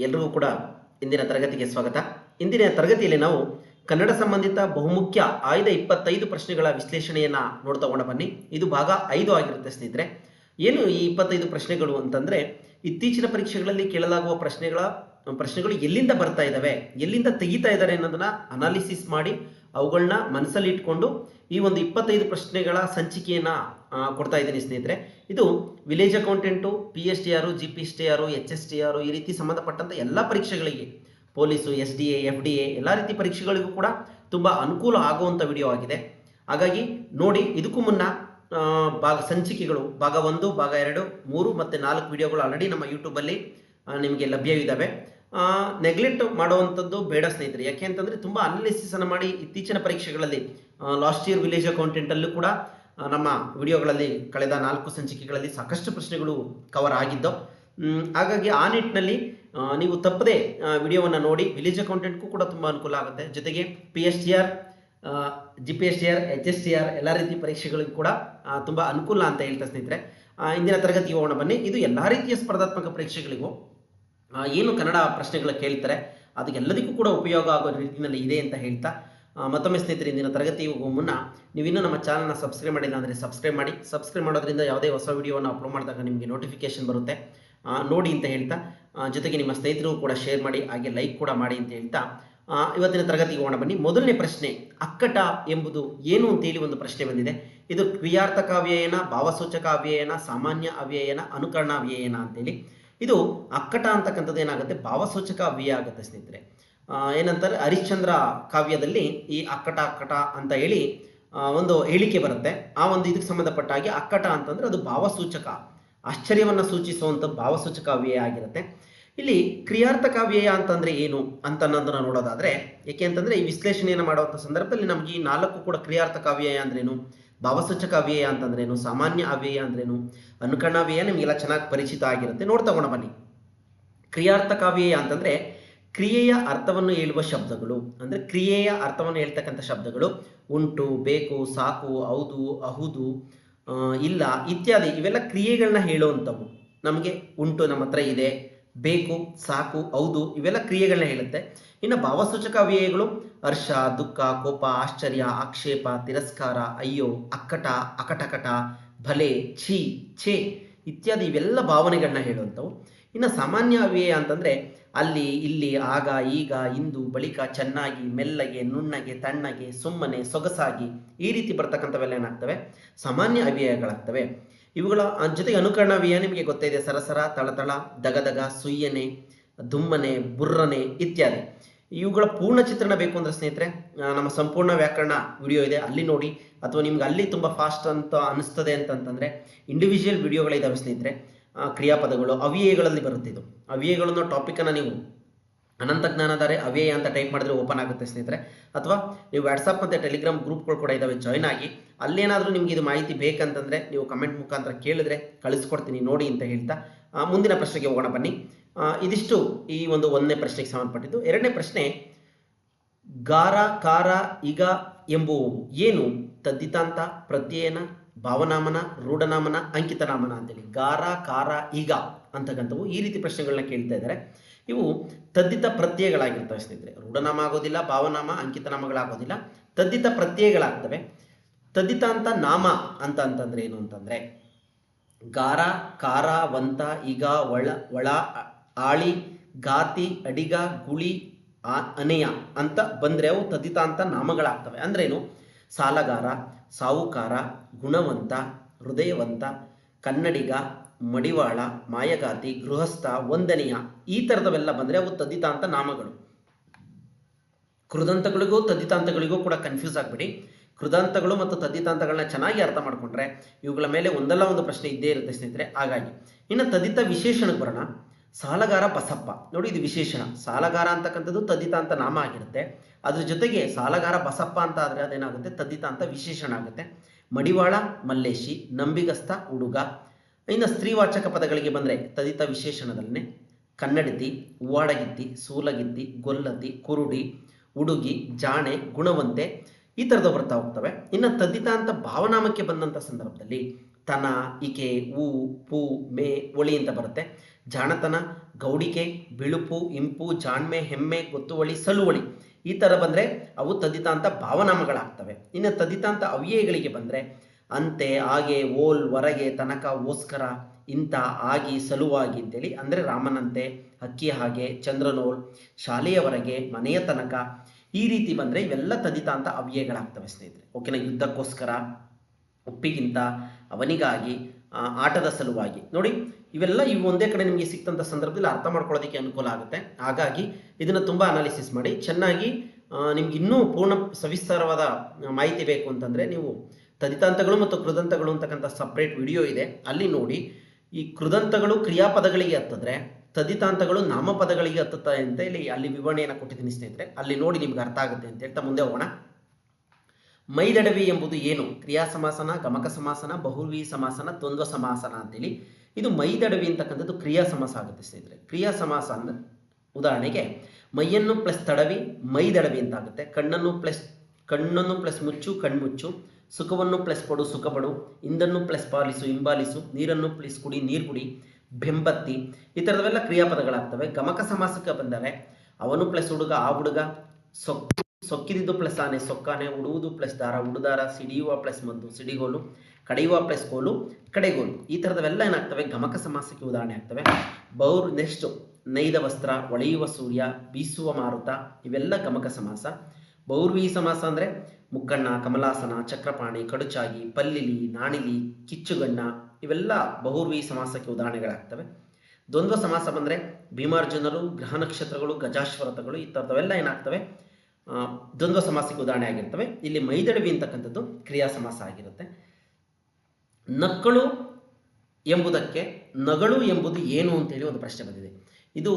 ಎಲ್ರಿಗೂ ಕೂಡ ಇಂದಿನ ತರಗತಿಗೆ ಸ್ವಾಗತ. ಇಂದಿನ ತರಗತಿಯಲ್ಲಿ ನಾವು ಕನ್ನಡ ಸಂಬಂಧಿತ ಬಹುಮುಖ್ಯ ಆಯ್ದ 25 ಪ್ರಶ್ನೆಗಳ ವಿಶ್ಲೇಷಣೆಯನ್ನ ನೋಡ್ತಾ ಹೋಗೋಣ ಬನ್ನಿ. ಇದು ಭಾಗ 5 ಆಗಿರುತ್ತೆ ಸ್ನೇಹಿತರೆ. ಏನು ಈ 25 ಪ್ರಶ್ನೆಗಳು ಅಂತಂದ್ರೆ, ಇತ್ತೀಚಿನ ಪರೀಕ್ಷೆಗಳಲ್ಲಿ ಕೇಳಲಾಗುವ ಪ್ರಶ್ನೆಗಳು ಎಲ್ಲಿಂದ ಬರ್ತಾ ಇದ್ದಾವೆ, ಎಲ್ಲಿಂದ ತೆಗಿತಾ ಇದ್ದಾರೆ ಅನ್ನೋದನ್ನ ಅನಾಲಿಸಿಸ್ ಮಾಡಿ ಅವುಗಳನ್ನ ಮನಸ್ಸಲ್ಲಿ ಇಟ್ಕೊಂಡು ಈ ಒಂದು 25 ಪ್ರಶ್ನೆಗಳ ಸಂಚಿಕೆಯನ್ನ ಕೊಡ್ತಾ ಇದ್ದೀನಿ ಸ್ನೇಹಿತರೆ. ಇದು village accountant, PSTR, GPSTR, HSTR ಈ ರೀತಿ ಸಂಬಂಧಪಟ್ಟಂತ ಎಲ್ಲ ಪರೀಕ್ಷೆಗಳಿಗೆ, ಪೊಲೀಸು, SDA, FDA ಎಲ್ಲ ರೀತಿ ಪರೀಕ್ಷೆಗಳಿಗೂ ಕೂಡ ತುಂಬ ಅನುಕೂಲ ಆಗುವಂಥ ವಿಡಿಯೋ ಆಗಿದೆ. ಹಾಗಾಗಿ ನೋಡಿ, ಇದಕ್ಕೂ ಮುನ್ನ ಸಂಚಿಕೆಗಳು ಭಾಗ 1, ಭಾಗ 2, 3 ಮತ್ತು 4 ವಿಡಿಯೋಗಳು ಆಲ್ರೆಡಿ ನಮ್ಮ ಯೂಟ್ಯೂಬಲ್ಲಿ ನಿಮಗೆ ಲಭ್ಯವಿದ್ದಾವೆ. ನೆಗ್ಲೆಕ್ಟ್ ಮಾಡುವಂಥದ್ದು ಬೇಡ ಸ್ನೇಹಿತರೆ. ಯಾಕೆ ಅಂತಂದರೆ ತುಂಬ ಅನಾಲಿಸಿಸ್ ಅನ್ನು ಮಾಡಿ ಇತ್ತೀಚಿನ ಪರೀಕ್ಷೆಗಳಲ್ಲಿ ಲಾಸ್ಟ್ ಇಯರ್ ವಿಲೇಜ್ ಅಕೌಂಟೆಂಟಲ್ಲೂ ಕೂಡ ನಮ್ಮ ವಿಡಿಯೋಗಳಲ್ಲಿ ಕಳೆದ 4 ಸಂಚಿಕೆಗಳಲ್ಲಿ ಸಾಕಷ್ಟು ಪ್ರಶ್ನೆಗಳು ಕವರ್ ಆಗಿದ್ದು. ಹಾಗಾಗಿ ಆ ನಿಟ್ಟಿನಲ್ಲಿ ನೀವು ತಪ್ಪದೆ ವಿಡಿಯೋವನ್ನು ನೋಡಿ. ವಿಲೇಜ್ ಅಕೌಂಟೆಂಟ್ಗೂ ಕೂಡ ತುಂಬ ಅನುಕೂಲ ಆಗುತ್ತೆ. ಜೊತೆಗೆ PSTR, GPSTR, HSTR ಎಲ್ಲ ರೀತಿ ಪರೀಕ್ಷೆಗಳಿಗೂ ಕೂಡ ತುಂಬ ಅನುಕೂಲ ಅಂತ ಹೇಳ್ತಾ ಸ್ನೇಹಿತರೆ, ಇಂದಿನ ತರಗತಿಗೆ ಹೋಗೋಣ ಬನ್ನಿ. ಇದು ಎಲ್ಲ ರೀತಿಯ ಸ್ಪರ್ಧಾತ್ಮಕ ಪರೀಕ್ಷೆಗಳಿಗೂ ಏನು ಕನ್ನಡ ಪ್ರಶ್ನೆಗಳು ಕೇಳ್ತಾರೆ ಅದಕ್ಕೆಲ್ಲದಕ್ಕೂ ಕೂಡ ಉಪಯೋಗ ಆಗೋ ರೀತಿಯಲ್ಲಿ ಇದೆ ಅಂತ ಹೇಳ್ತಾ, ಮತ್ತೊಮ್ಮೆ ಸ್ನೇಹಿತರೆ, ಇಂದಿನ ತರಗತಿ ಹೋಗುವ ಮುನ್ನ ನೀವಿನ್ನೂ ನಮ್ಮ ಚಾನಲ್ನ ಸಬ್ಸ್ಕ್ರೈಬ್ ಮಾಡಿಲ್ಲ ಅಂದರೆ ಸಬ್ಸ್ಕ್ರೈಬ್ ಮಾಡಿ. ಸಬ್ಸ್ಕ್ರೈಬ್ ಮಾಡೋದ್ರಿಂದ ಯಾವುದೇ ಹೊಸ ವಿಡಿಯೋವನ್ನು ಅಪ್ಲೋಡ್ ಮಾಡಿದಾಗ ನಿಮಗೆ ನೋಟಿಫಿಕೇಶನ್ ಬರುತ್ತೆ, ನೋಡಿ ಅಂತ ಹೇಳ್ತಾ, ಜೊತೆಗೆ ನಿಮ್ಮ ಸ್ನೇಹಿತರಿಗೂ ಕೂಡ ಶೇರ್ ಮಾಡಿ, ಹಾಗೆ ಲೈಕ್ ಕೂಡ ಮಾಡಿ ಅಂತ ಹೇಳ್ತಾ ಇವತ್ತಿನ ತರಗತಿಗೆ ಹೋಗೋಣ ಬನ್ನಿ. ಮೊದಲನೇ ಪ್ರಶ್ನೆ, ಅಕ್ಕಟ ಎಂಬುದು ಏನು ಅಂತೇಳಿ ಒಂದು ಪ್ರಶ್ನೆ ಬಂದಿದೆ. ಇದು ಕ್ರಿಯಾರ್ಥಕ ಅವ್ಯಯನ, ಭಾವಸೂಚಕ ಅವ್ಯಯನ, ಸಾಮಾನ್ಯ ಅವ್ಯಯನ, ಅನುಕರಣ ಅವ್ಯಯನ ಅಂತೇಳಿ. ಇದು ಅಕ್ಕಟ ಅಂತಕ್ಕಂಥದ್ದು ಏನಾಗುತ್ತೆ, ಭಾವಸೂಚಕ ಅವ್ಯಯ ಆಗುತ್ತೆ ಸ್ನೇಹಿತರೆ. ಏನಂತಾರೆ, ಹರಿಶ್ಚಂದ್ರ ಕಾವ್ಯದಲ್ಲಿ ಈ ಅಕ್ಕಟ ಅಂತ ಹೇಳಿ ಒಂದು ಹೇಳಿಕೆ ಬರುತ್ತೆ. ಆ ಒಂದು ಇದಕ್ಕೆ ಸಂಬಂಧಪಟ್ಟ ಹಾಗೆ ಅಕ್ಕಟ ಅಂತಂದ್ರೆ ಅದು ಭಾವಸೂಚಕ, ಆಶ್ಚರ್ಯವನ್ನು ಸೂಚಿಸುವಂಥ ಭಾವಸೂಚಕ ಅವ್ಯಯ ಆಗಿರುತ್ತೆ. ಇಲ್ಲಿ ಕ್ರಿಯಾರ್ಥಕ ಅವ್ಯಯ ಅಂತಂದ್ರೆ ಏನು ಅಂತ ಅನ್ನೋದನ್ನ ನೋಡೋದಾದ್ರೆ, ಏಕೆ ಅಂತಂದ್ರೆ ಈ ವಿಶ್ಲೇಷಣೆಯನ್ನು ಮಾಡುವಂಥ ಸಂದರ್ಭದಲ್ಲಿ ನಮಗೆ ಈ 4 ಕೂಡ ಕ್ರಿಯಾರ್ಥಕ ಅವ್ಯಯ ಅಂದ್ರೇನು, ಭಾವಸೂಚಕ ಅವ್ಯಯ ಅಂತಂದ್ರೇನು, ಸಾಮಾನ್ಯ ಅವ್ಯಯ ಅಂದ್ರೇನು, ಅನುಕರಣ ಅವ್ಯಯ ನಿಮಗೆಲ್ಲ ಚೆನ್ನಾಗಿ ಪರಿಚಿತ ಆಗಿರುತ್ತೆ. ನೋಡ್ತಾ ಹೋಗೋಣ ಬನ್ನಿ. ಕ್ರಿಯಾರ್ಥಕ ಅವ್ಯಯ ಅಂತಂದ್ರೆ ಕ್ರಿಯೆಯ ಅರ್ಥವನ್ನು ಹೇಳುವ ಶಬ್ದಗಳು, ಅಂದ್ರೆ ಕ್ರಿಯೆಯ ಅರ್ಥವನ್ನು ಹೇಳ್ತಕ್ಕಂಥ ಶಬ್ದಗಳು ಉಂಟು, ಬೇಕು, ಸಾಕು, ಹೌದು, ಅಹುದು, ಇಲ್ಲ ಇತ್ಯಾದಿ ಇವೆಲ್ಲ ಕ್ರಿಯೆಗಳನ್ನ ಹೇಳುವಂಥವು. ನಮಗೆ ಉಂಟು ನಮ್ಮ ಹತ್ರ ಇದೆ, ಬೇಕು, ಸಾಕು, ಹೌದು ಇವೆಲ್ಲ ಕ್ರಿಯೆಗಳನ್ನ ಹೇಳುತ್ತೆ. ಇನ್ನು ಭಾವಸೂಚಕ ಅವ್ಯಯಗಳು ಹರ್ಷ, ದುಃಖ, ಕೋಪ, ಆಶ್ಚರ್ಯ, ಆಕ್ಷೇಪ, ತಿರಸ್ಕಾರ, ಅಯ್ಯೋ, ಅಕ್ಕಟ, ಅಕಟಕಟ, ಭಲೆ, ಛೀ, ಛೇ ಇತ್ಯಾದಿ ಇವೆಲ್ಲ ಭಾವನೆಗಳನ್ನ ಹೇಳುವಂಥವು. ಇನ್ನು ಸಾಮಾನ್ಯ ಅವ್ಯಯ ಅಂತಂದ್ರೆ ಅಲ್ಲಿ, ಇಲ್ಲಿ, ಆಗ, ಈಗ, ಇಂದು, ಬಳಿಕ, ಚೆನ್ನಾಗಿ, ಮೆಲ್ಲಗೆ, ನುಣ್ಣಗೆ, ತಣ್ಣಗೆ, ಸುಮ್ಮನೆ, ಸೊಗಸಾಗಿ ಈ ರೀತಿ ಬರ್ತಕ್ಕಂಥವೆಲ್ಲ ಏನಾಗ್ತವೆ, ಸಾಮಾನ್ಯ ಅವ್ಯಯಗಳಾಗ್ತವೆ. ಇವುಗಳ ಜೊತೆಗೆ ಅನುಕರಣ ಅವ್ಯಯ ನಿಮಗೆ ಗೊತ್ತಿದೆ, ಸರಸರ, ತಳತಳ, ದಗದಗ, ಸುಯ್ಯನೆ, ದುಮ್ಮನೆ, ಬುರ್ರನೆ ಇತ್ಯಾದಿ. ಇವುಗಳ ಪೂರ್ಣ ಚಿತ್ರಣ ಬೇಕು ಅಂದ್ರೆ ಸ್ನೇಹಿತರೆ, ನಮ್ಮ ಸಂಪೂರ್ಣ ವ್ಯಾಕರಣ ವಿಡಿಯೋ ಇದೆ, ಅಲ್ಲಿ ನೋಡಿ. ಅಥವಾ ನಿಮ್ಗೆ ಅಲ್ಲಿ ತುಂಬ ಫಾಸ್ಟ್ ಅಂತ ಅನಿಸ್ತದೆ ಅಂತಂತಂದ್ರೆ ಇಂಡಿವಿಜುವಲ್ ವಿಡಿಯೋಗಳಿದ್ದಾವೆ ಸ್ನೇಹಿತರೆ. ಕ್ರಿಯಾಪದಗಳು ಅವ್ಯಯಗಳಲ್ಲಿ ಬರುತ್ತೆ. ಇದು ಅವ್ಯಯಗಳನ್ನು ಟಾಪಿಕನ್ನು ನೀವು ಅನಂತ ಜ್ಞಾನಧಾರೆ ಅವ್ಯಯ ಅಂತ ಟೈಪ್ ಮಾಡಿದ್ರೆ ಓಪನ್ ಆಗುತ್ತೆ ಸ್ನೇಹಿತರೆ. ಅಥವಾ ನೀವು ವಾಟ್ಸಪ್ ಮತ್ತು ಟೆಲಿಗ್ರಾಮ್ ಗ್ರೂಪ್ಗಳು ಕೂಡ ಇದ್ದಾವೆ, ಜಾಯ್ನ್ ಆಗಿ. ಅಲ್ಲೇನಾದರೂ ನಿಮ್ಗೆ ಇದು ಮಾಹಿತಿ ಬೇಕಂತಂದರೆ ನೀವು ಕಮೆಂಟ್ ಮುಖಾಂತರ ಕೇಳಿದ್ರೆ ಕಳಿಸ್ಕೊಡ್ತೀನಿ, ನೋಡಿ ಅಂತ ಹೇಳ್ತಾ ಮುಂದಿನ ಪ್ರಶ್ನೆಗೆ ಹೋಗೋಣ ಬನ್ನಿ. ಇದಿಷ್ಟು ಈ ಒಂದು 1ನೇ ಪ್ರಶ್ನೆಗೆ ಸಂಬಂಧಪಟ್ಟಿದ್ದು. 2ನೇ ಪ್ರಶ್ನೆ, ಗಾರ, ಕಾರ, ಈಗ ಎಂಬುವು ಏನು, ತದ್ದಿತಾಂತ, ಪ್ರತ್ಯಯನ, ಭಾವನಾಮನ, ರೂಢನಾಮನ, ಅಂಕಿತನಾಮನ ಅಂತೇಳಿ. ಗಾರ, ಕಾರ, ಈಗ ಅಂತಕ್ಕಂಥವು ಈ ರೀತಿ ಪ್ರಶ್ನೆಗಳನ್ನ ಕೇಳ್ತಾ ಇದ್ದಾರೆ. ಇವು ತದ್ದಿತ ಪ್ರತ್ಯಯಗಳಾಗಿರ್ತವೆ ಸ್ನೇಹಿತರೆ. ರೂಢನಾಮ ಆಗೋದಿಲ್ಲ, ಭಾವನಾಮ, ಅಂಕಿತನಾಮಗಳಾಗೋದಿಲ್ಲ, ತದ್ದಿತ ಪ್ರತ್ಯಯಗಳಾಗ್ತವೆ. ತದ್ದಿತಾಂತ ನಾಮ ಅಂತಂದ್ರೆ ಏನು ಅಂತಂದ್ರೆ ಗಾರ, ಕಾರ, ವಂತ, ಈಗ, ಒಳ, ಆಳಿ, ಗಾತಿ, ಅಡಿಗ, ಗುಳಿ, ಅನೆಯ ಅಂತ ಬಂದ್ರೆ ಅವು ತದ್ದಿತಾಂತ ನಾಮಗಳಾಗ್ತವೆ. ಅಂದ್ರೇನು, ಸಾಲಗಾರ, ಸಾಹುಕಾರ, ಗುಣವಂತ, ಹೃದಯವಂತ, ಕನ್ನಡಿಗ, ಮಡಿವಾಳ, ಮಾಯಗಾತಿ, ಗೃಹಸ್ಥ, ವಂದನೀಯ ಈ ಥರದವೆಲ್ಲ ಬಂದರೆ ಅವು ತದ್ದಿತಾಂತ ನಾಮಗಳು. ಕೃದಂತಗಳಿಗೂ ತದ್ದಿತಾಂತಗಳಿಗೂ ಕೂಡ ಕನ್ಫ್ಯೂಸ್ ಆಗಿಬಿಡಿ. ಕೃದಂತಗಳು ಮತ್ತು ತದ್ದಿತಾಂತಗಳನ್ನ ಚೆನ್ನಾಗಿ ಅರ್ಥ ಮಾಡಿಕೊಂಡ್ರೆ ಇವುಗಳ ಮೇಲೆ ಒಂದಲ್ಲ ಒಂದು ಪ್ರಶ್ನೆ ಇದ್ದೇ ಇರುತ್ತೆ ಸ್ನೇಹಿತರೆ. ಹಾಗಾಗಿ ಇನ್ನು ತದ್ದಿತ ವಿಶೇಷಣಕ್ಕೆ ಬರೋಣ. ಸಾಲಗಾರ ಬಸಪ್ಪ, ನೋಡಿ ಇದು ವಿಶೇಷಣ. ಸಾಲಗಾರ ಅಂತಕ್ಕಂಥದ್ದು ತದ್ದಿತಾಂತ ನಾಮ ಆಗಿರುತ್ತೆ. ಅದ್ರ ಜೊತೆಗೆ ಸಾಲಗಾರ ಬಸಪ್ಪ ಅಂತ ಆದರೆ ಅದೇನಾಗುತ್ತೆ, ತದ್ದಿತಾಂತ ವಿಶೇಷಣ ಆಗುತ್ತೆ. ಮಡಿವಾಳ ಮಲ್ಲೇಶಿ, ನಂಬಿಗಸ್ತ ಹುಡುಗ. ಇನ್ನು ಸ್ತ್ರೀವಾಚಕ ಪದಗಳಿಗೆ ಬಂದರೆ ತದ್ದಿತ ವಿಶೇಷಣದಲ್ಲೇ ಕನ್ನಡತಿ, ಉವ್ವಾಡಗಿತ್ತಿ, ಸೂಲಗಿತ್ತಿ, ಗೊಲ್ಲತಿ, ಕುರುಡಿ, ಹುಡುಗಿ, ಜಾಣೆ, ಗುಣವಂತೆ ಈ ಥರದ್ದು ಬರ್ತಾ ಹೋಗ್ತವೆ. ಇನ್ನು ತದ್ದಿತಾಂತ ಭಾವನಾಮಕ್ಕೆ ಬಂದಂಥ ಸಂದರ್ಭದಲ್ಲಿ ತನ, ಇಕೆ, ಊ, ಪೂ, ಮೇ, ಒಳಿ ಅಂತ ಬರುತ್ತೆ. ಜಾಣತನ, ಗೌಡಿಕೆ, ಬಿಳುಪು, ಇಂಪು, ಜಾಣ್ಮೆ, ಹೆಮ್ಮೆ, ಗೊತ್ತುವಳಿ, ಸಲುವಳಿ ಈ ಥರ ಬಂದರೆ ಅವು ತದ್ದಿತಾಂತ ಭಾವನಾಮಗಳಾಗ್ತವೆ. ಇನ್ನು ತದ್ದಿತಾಂತ ಅವ್ಯಯಗಳಿಗೆ ಬಂದರೆ ಅಂತೆ, ಹಾಗೆ, ಓಲ್, ಹೊರಗೆ, ತನಕ, ಓಸ್ಕರ, ಇಂಥ, ಆಗಿ, ಸಲುವಾಗಿ ಅಂತೇಳಿ ಅಂದರೆ ರಾಮನಂತೆ, ಹಕ್ಕಿ ಹಾಗೆ, ಚಂದ್ರನೋಲ್, ಶಾಲೆಯ ಹೊರಗೆ, ಮನೆಯ ತನಕ ಈ ರೀತಿ ಬಂದರೆ ಇವೆಲ್ಲ ತದ್ದಿತಾಂತ ಅವ್ಯಯಗಳಾಗ್ತವೆ ಸ್ನೇಹಿತರೆ. ಓಕೆನಾ. ಯುದ್ಧಕ್ಕೋಸ್ಕರ, ಉಪ್ಪಿಗಿಂತ, ಅವನಿಗಾಗಿ, ಆಟದ ಸಲುವಾಗಿ ನೋಡಿ ಇವು ಒಂದೇ ಕಡೆ ನಿಮಗೆ ಸಿಕ್ತಂಥ ಸಂದರ್ಭದಲ್ಲಿ ಅರ್ಥ ಮಾಡ್ಕೊಳ್ಳೋದಕ್ಕೆ ಅನುಕೂಲ ಆಗುತ್ತೆ. ಹಾಗಾಗಿ ಇದನ್ನು ತುಂಬ ಅನಾಲಿಸಿಸ್ ಮಾಡಿ ಚೆನ್ನಾಗಿ ನಿಮ್ಗೆ ಇನ್ನೂ ಪೂರ್ಣ ಸವಿಸ್ತಾರವಾದ ಮಾಹಿತಿ ಬೇಕು ಅಂತಂದರೆ ನೀವು ತದಿತಾಂತಗಳು ಮತ್ತು ಕೃದಂತಗಳು ಅಂತಕ್ಕಂಥ ಸಪ್ರೇಟ್ ವಿಡಿಯೋ ಇದೆ, ಅಲ್ಲಿ ನೋಡಿ. ಈ ಕೃದಂತಗಳು ಕ್ರಿಯಾಪದಗಳಿಗೆ ಹತ್ತಿದ್ರೆ ತದಿತಾಂತಗಳು ನಾಮಪದಗಳಿಗೆ ಹತ್ತುತ್ತೆ ಅಂತ ಅಲ್ಲಿ ವಿವರಣೆಯನ್ನು ಕೊಟ್ಟಿದ್ದೀನಿ ಸ್ನೇಹಿತರೆ, ಅಲ್ಲಿ ನೋಡಿ ನಿಮ್ಗೆ ಅರ್ಥ ಆಗುತ್ತೆ ಅಂತ ಹೇಳ್ತಾ ಮುಂದೆ ಹೋಗೋಣ. ಮೈದಡವಿ ಎಂಬುದು ಏನು? ಕ್ರಿಯಾ ಸಮಾಸನ, ಗಮಕ ಸಮಾಸನ, ಬಹುವ್ರೀಹಿ ಸಮಾಸನ, ದ್ವಂದ್ವ ಸಮಾಸನ ಅಂತೇಳಿ. ಇದು ಮೈದಡವಿ ಅಂತಕ್ಕಂಥದ್ದು ಕ್ರಿಯಾ ಸಮಾಸ ಆಗುತ್ತೆ ಸ್ನೇಹಿತರೆ. ಕ್ರಿಯಾ ಸಮಾಸ ಅಂದ್ರೆ ಉದಾಹರಣೆಗೆ ಮೈಯನ್ನು ಪ್ಲಸ್ ತಡವಿ ಮೈದಡವಿ ಅಂತ ಆಗುತ್ತೆ. ಕಣ್ಣನ್ನು ಪ್ಲಸ್ ಮುಚ್ಚು ಕಣ್ಮುಚ್ಚು, ಸುಖವನ್ನು ಪ್ಲಸ್ ಪಡು ಸುಖಪಡು, ಇಂದನ್ನು ಪ್ಲಸ್ ಪಾಲಿಸು ಹಿಂಬಾಲಿಸು, ನೀರನ್ನು ಪ್ಲಸ್ ಕುಡಿ ನೀರು ಕುಡಿ, ಬೆಂಬತ್ತಿ ಈ ಥರದವೆಲ್ಲ ಕ್ರಿಯಾಪದಗಳಾಗ್ತವೆ. ಗಮಕ ಸಮಾಸಕ್ಕೆ ಬಂದರೆ ಅವನು ಪ್ಲಸ್ ಹುಡುಗ ಆ ಹುಡುಗ, ಸೊಕ್ಕಿದಿದ್ದು ಪ್ಲಸ್ ಆನೆ ಸೊಕ್ಕಾನೆ, ಉಡುವುದು ಪ್ಲಸ್ ದಾರ ಉಡುದಾರ, ಸಿಡಿಯುವ ಪ್ಲಸ್ ಮದ್ದು ಸಿಡಿಗೋಲು, ಕಡೆಯುವ ಪ್ಲಸ್ ಕೋಲು ಕಡೆಗೋಲು ಈ ಥರದವೆಲ್ಲ ಏನಾಗ್ತವೆ ಗಮಕ ಸಮಾಸಕ್ಕೆ ಉದಾಹರಣೆ ಆಗ್ತವೆ. ನೆಕ್ಸ್ಟ್ ನೈದ ವಸ್ತ್ರ, ಒಳೆಯುವ ಸೂರ್ಯ, ಬೀಸುವ ಮಾರುತ ಇವೆಲ್ಲ ಗಮಕ ಸಮಾಸ. ಬಹುವ್ರೀಹಿ ಸಮಾಸ ಅಂದರೆ ಮುಕ್ಕಣ್ಣ, ಕಮಲಾಸನ, ಚಕ್ರಪಾಣಿ, ಕಡುಚಾಗಿ, ಪಲ್ಲಿಲಿ, ನಾಣಿಲಿ, ಕಿಚ್ಚುಗಣ್ಣ ಇವೆಲ್ಲ ಬಹುವ್ರೀಹಿ ಸಮಾಸಕ್ಕೆ ಉದಾಹರಣೆಗಳಾಗ್ತವೆ. ದ್ವಂದ್ವ ಸಮಾಸ ಬಂದರೆ ಭೀಮಾರ್ಜುನರು, ಗ್ರಹ ನಕ್ಷತ್ರಗಳು, ಗಜಾಶ್ವರತಗಳು ಈ ಥರದವೆಲ್ಲ ಏನಾಗ್ತವೆ ದ್ವಂದ್ವ ಸಮಾಸಕ್ಕೆ ಉದಾಹರಣೆ ಆಗಿರ್ತವೆ. ಇಲ್ಲಿ ಮೈದಡವಿ ಅಂತಕ್ಕಂಥದ್ದು ಕ್ರಿಯಾ ಸಮಾಸ ಆಗಿರುತ್ತೆ. ನಕ್ಕಳು ಎಂಬುದಕ್ಕೆ ನಗಳು ಎಂಬುದು ಏನು ಅಂತೇಳಿ ಒಂದು ಪ್ರಶ್ನೆ ಬಂದಿದೆ. ಇದು